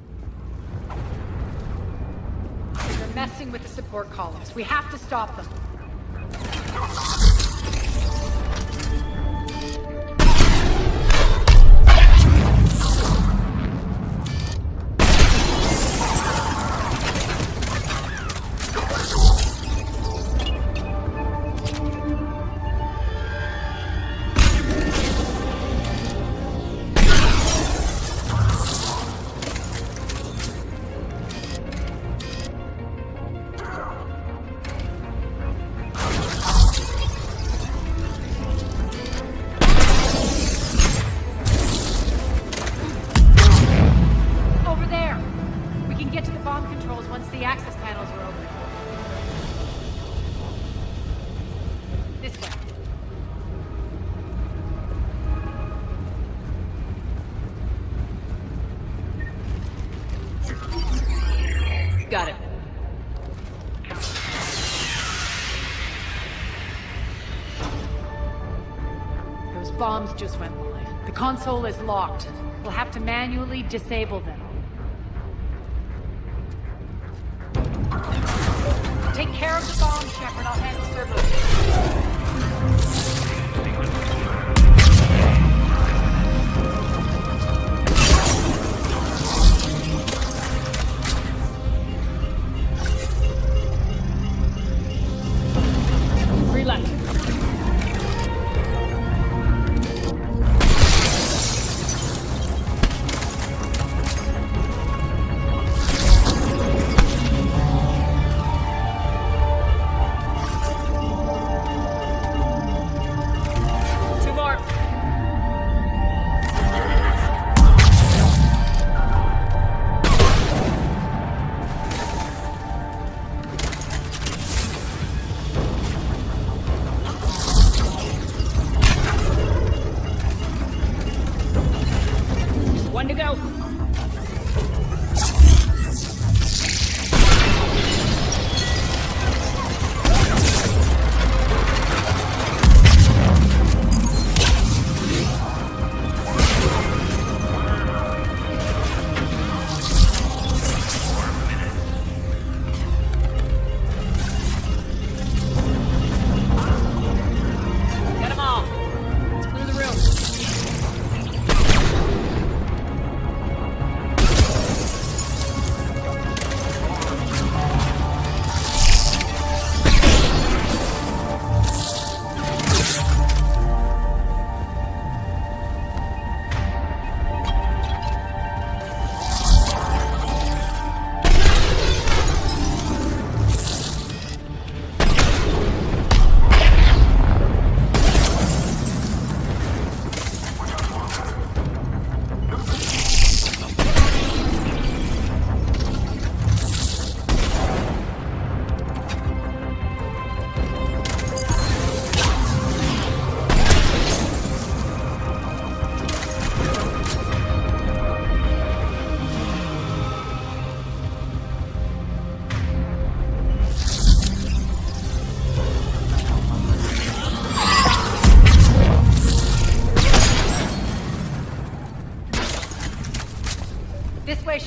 They're messing with the support columns. We have to stop them. Over there! We can get to the bomb controls once the access panels are open. This way. Got it. Those bombs just went live. The console is locked. We'll have to manually disable them. Take care of the bomb, Shepard. I'll handle Cerberus. Relax.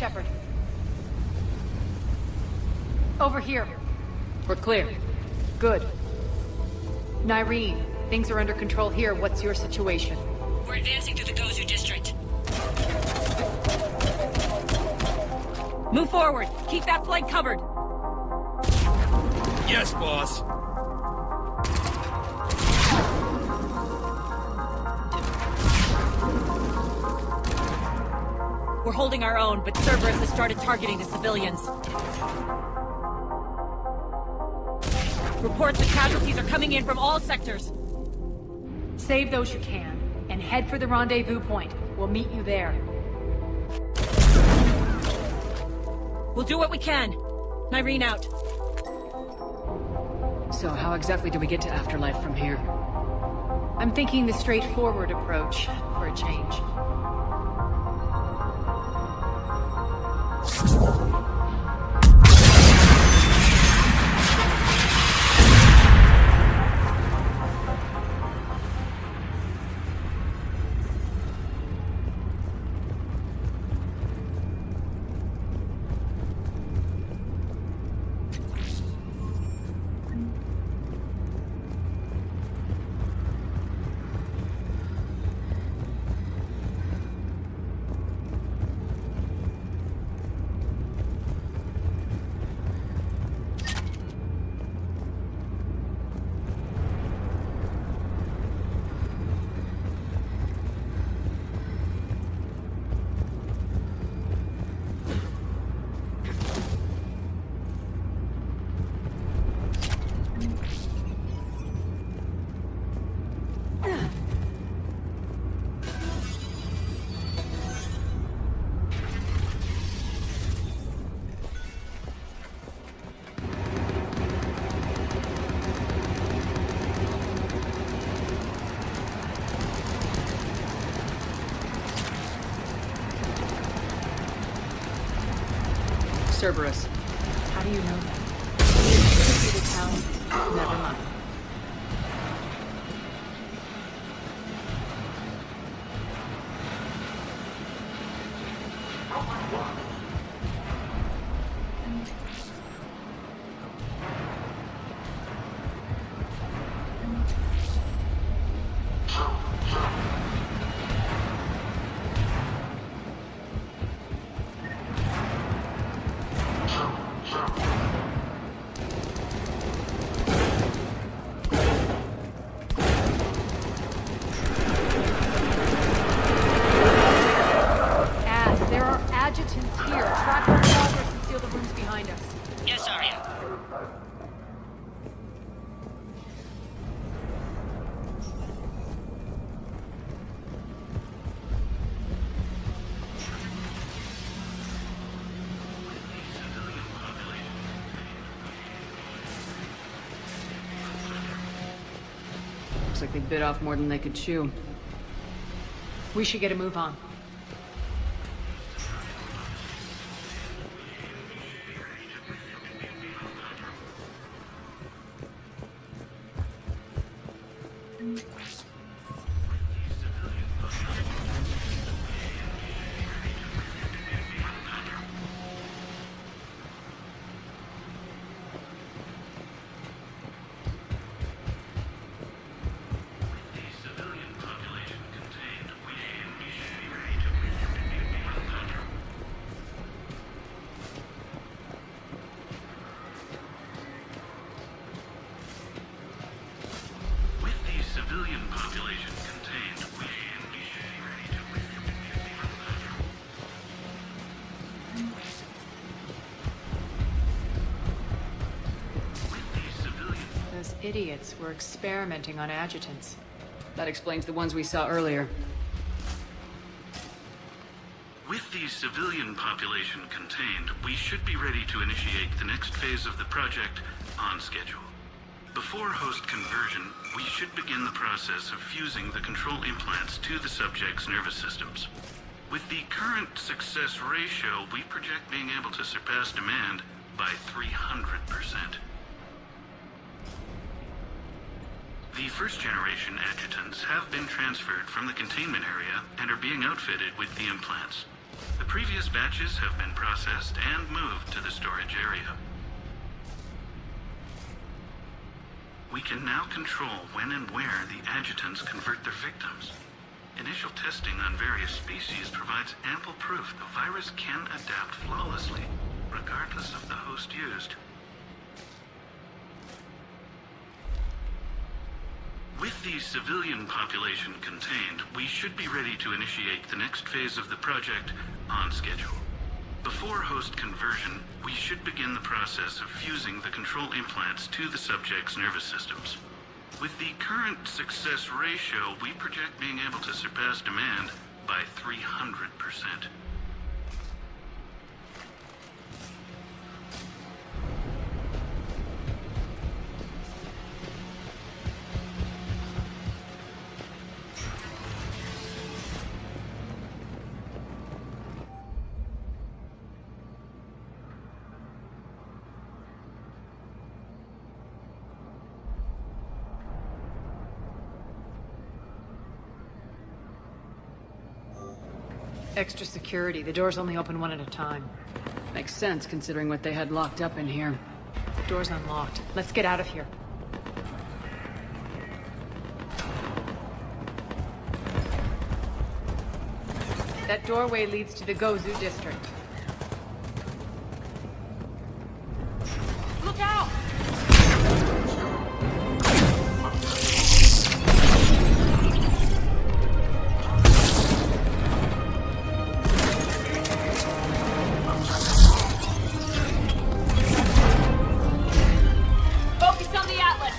Shepard. Over here. We're clear. Good. Nyreen, things are under control here. What's your situation? We're advancing to the Gozu district. Move forward. Keep that flank covered. Yes, boss. We're holding our own, but Cerberus has started targeting the civilians. Reports of casualties are coming in from all sectors. Save those you can, and head for the rendezvous point. We'll meet you there. We'll do what we can. Nyreen out. So how exactly do we get to Afterlife from here? I'm thinking the straightforward approach for a change. Cerberus. How do you know that? See the town? Never mind. Looks like they bit off more than they could chew. We should get a move on. Idiots were experimenting on adjutants. That explains the ones we saw earlier. With the civilian population contained, we should be ready to initiate the next phase of the project on schedule. Before host conversion, we should begin the process of fusing the control implants to the subject's nervous systems. With the current success ratio, we project being able to surpass demand by 300%. The first-generation adjutants have been transferred from the containment area and are being outfitted with the implants. The previous batches have been processed and moved to the storage area. We can now control when and where the adjutants convert their victims. Initial testing on various species provides ample proof the virus can adapt flawlessly, regardless of the host used. With the civilian population contained, we should be ready to initiate the next phase of the project on schedule. Before host conversion, we should begin the process of fusing the control implants to the subject's nervous systems. With the current success ratio, we project being able to surpass demand by 300%. Extra security. The doors only open one at a time. Makes sense considering what they had locked up in here. The door's unlocked. Let's get out of here. That doorway leads to the Gozu district. Look out! Focus on the Atlas!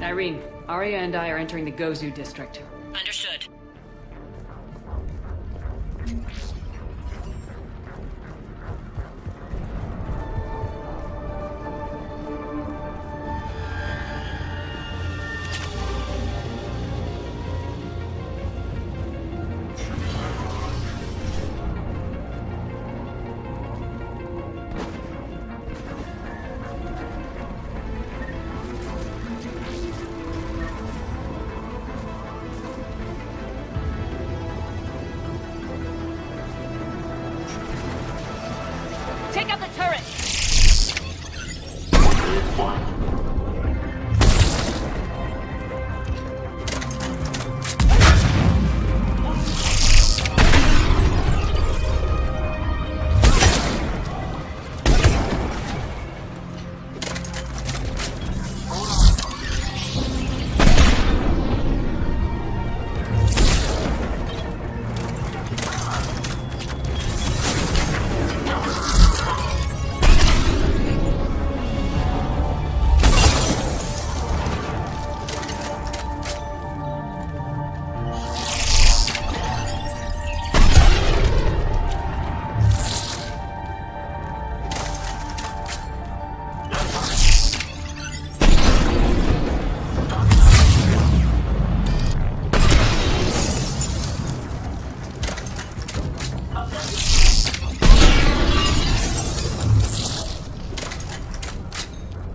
Irene, Arya and I are entering the Gozu district. Understood.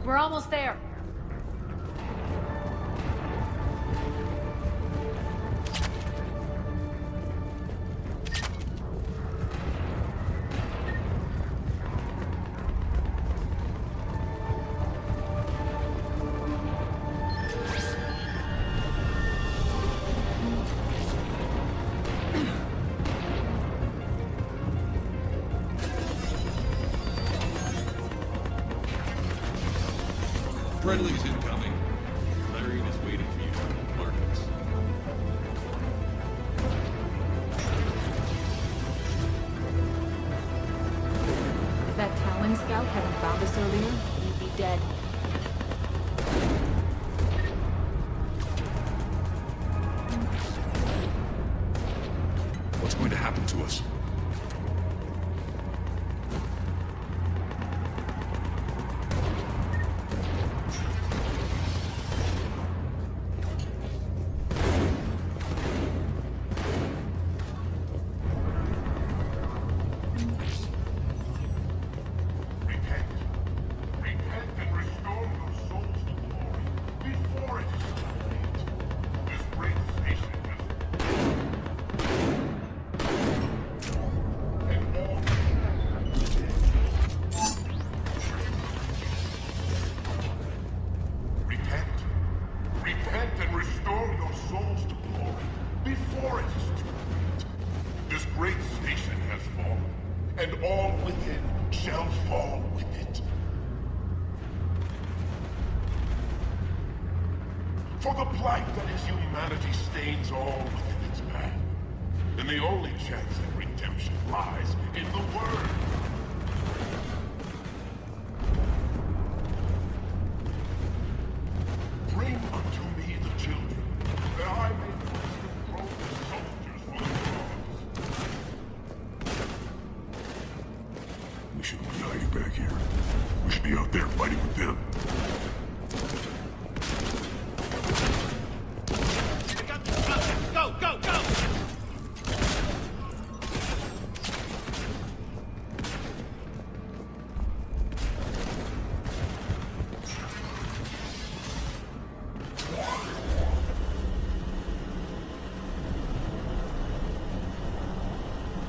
We're almost there. Friendly's incoming. Irene is waiting for you to markets. If that Talon scout hadn't found us earlier, we'd be dead. What's going to happen to us? For the blight that is humanity stains all within its path. And the only chance at redemption lies in the Word. Bring unto me the children, that I may force them grow soldiers for the cause. We shouldn't be hiding back here. We should be out there fighting with them. Go, go, go!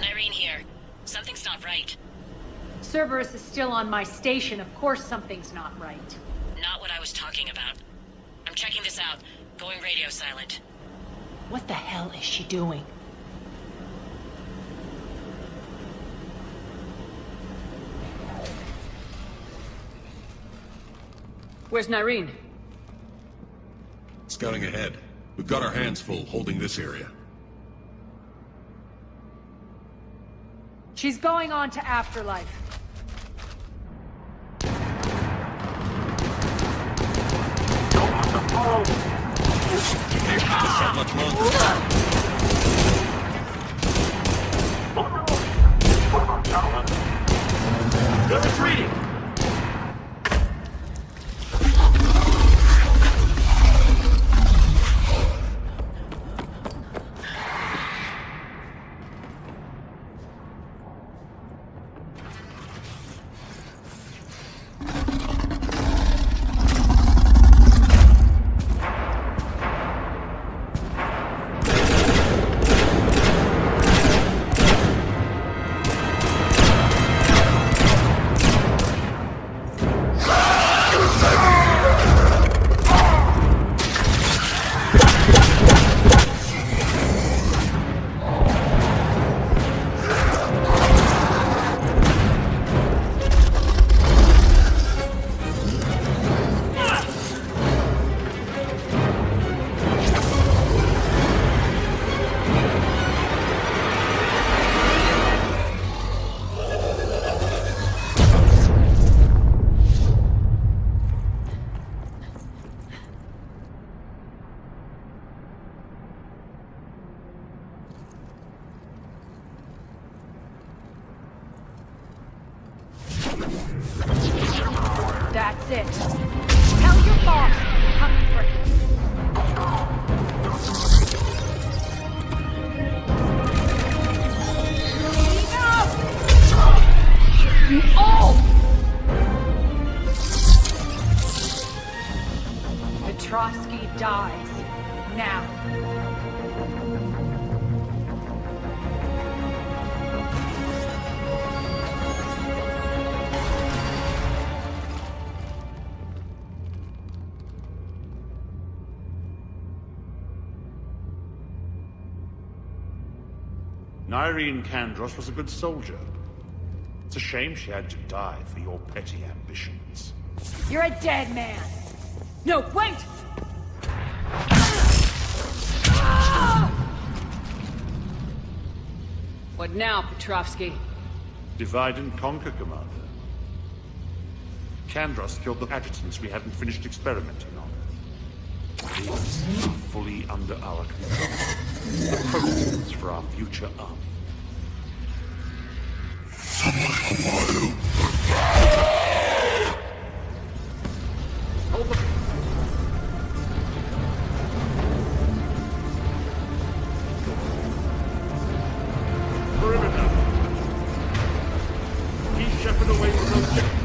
Irene here. Something's not right. Cerberus is still on my station. Of course something's not right. Not what I was talking about. I'm checking this out. Going radio silent. What the hell is she doing? Where's Nyreen? Scouting ahead. We've got our hands full holding this area. She's going on to Afterlife. Not much longer. They're retreating! That's it. Tell your boss I'm coming for him. Oh! Petrovsky dies. Now. Irene Kandros was a good soldier. It's a shame she had to die for your petty ambitions. You're a dead man! No, wait! What now, Petrovsky? Divide and conquer, Commander. Kandros killed the adjutants we hadn't finished experimenting on. These are fully under our control. The proteins for our future army. Hold the... Perimeter. Keep Shepard away from those...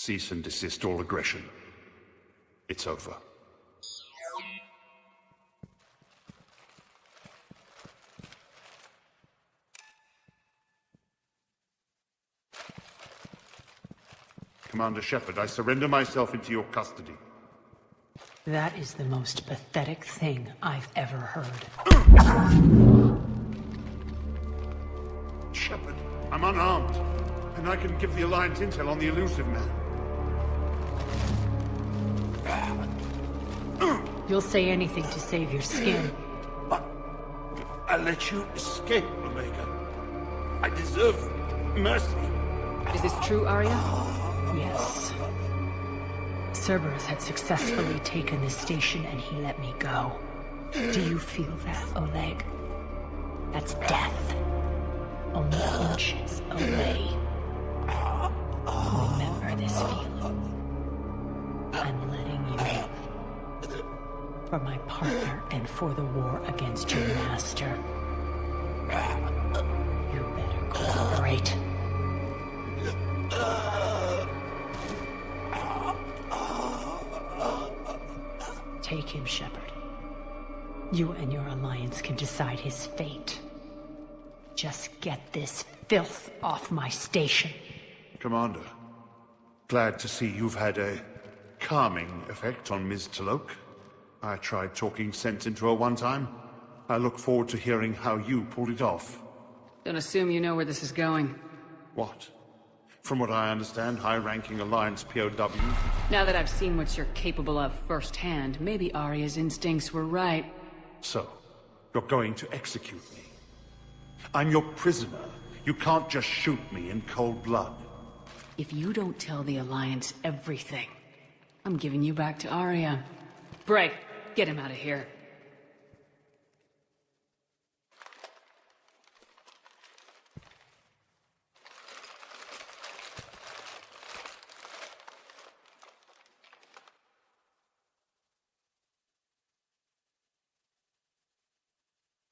Cease and desist all aggression. It's over. Commander Shepard, I surrender myself into your custody. That is the most pathetic thing I've ever heard. Shepard, I'm unarmed, and I can give the Alliance intel on the elusive man. You'll say anything to save your skin. But I let you escape, Omega. I deserve mercy. Is this true, Arya? Yes. Cerberus had successfully taken the station and he let me go. Do you feel that, Oleg? That's death. Only inches away. Remember this feeling. I'm letting you live. For my partner and for the war against your master. You better cooperate. Take him, Shepard. You and your Alliance can decide his fate. Just get this filth off my station. Commander, glad to see you've had a calming effect on Ms. Talok. I tried talking sense into her one time. I look forward to hearing how you pulled it off. Don't assume you know where this is going. What? From what I understand, high-ranking Alliance POWs... Now that I've seen what you're capable of firsthand, maybe Arya's instincts were right. So, you're going to execute me. I'm your prisoner. You can't just shoot me in cold blood. If you don't tell the Alliance everything, I'm giving you back to Arya. Bray, get him out of here.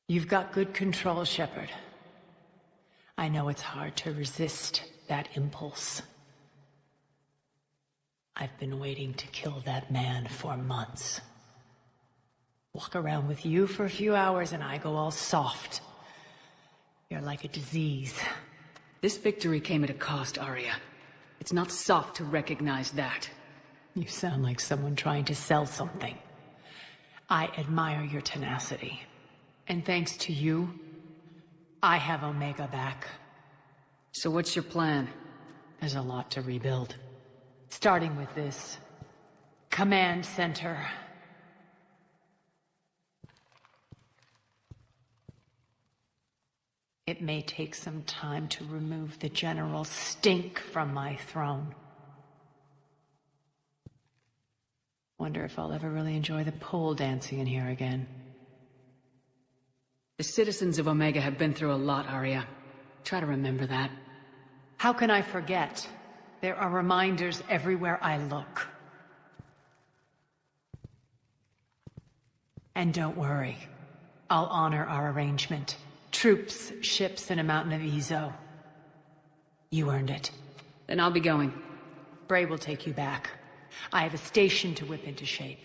You've got good control, Shepard. I know it's hard to resist that impulse. I've been waiting to kill that man for months. Walk around with you for a few hours and I go all soft. You're like a disease. This victory came at a cost, Arya. It's not soft to recognize that. You sound like someone trying to sell something. I admire your tenacity. And thanks to you, I have Omega back. So what's your plan? There's a lot to rebuild. Starting with this command center. It may take some time to remove the general stink from my throne. Wonder if I'll ever really enjoy the pole dancing in here again. The citizens of Omega have been through a lot, Arya. Try to remember that. How can I forget? There are reminders everywhere I look. And don't worry. I'll honor our arrangement. Troops, ships, and a mountain of Ezo. You earned it. Then I'll be going. Bray will take you back. I have a station to whip into shape.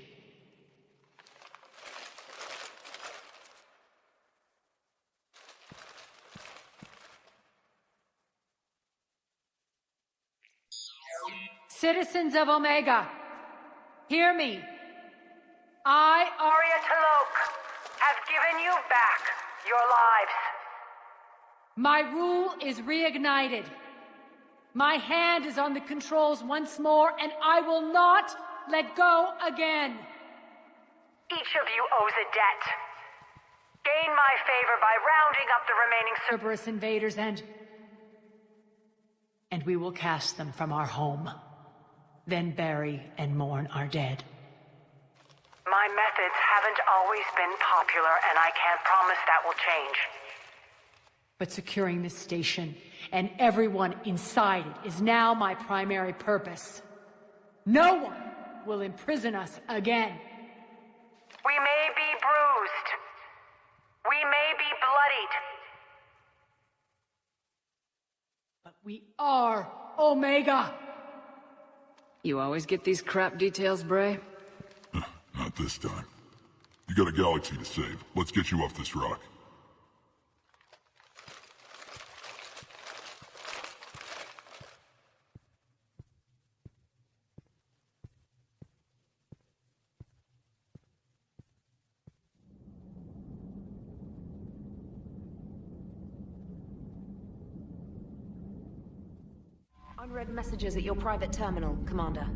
Citizens of Omega, hear me. I, Arya Talok, have given you back your lives. My rule is reignited. My hand is on the controls once more, and I will not let go again. Each of you owes a debt. Gain my favor by rounding up the remaining Cerberus invaders and we will cast them from our home. Then bury and mourn our dead. My methods haven't always been popular, and I can't promise that will change. But securing this station and everyone inside it is now my primary purpose. No one will imprison us again. We may be bruised. We may be bloodied. But we are Omega. You always get these crap details, Bray? Not this time. You got a galaxy to save. Let's get you off this rock. Unread messages at your private terminal, Commander.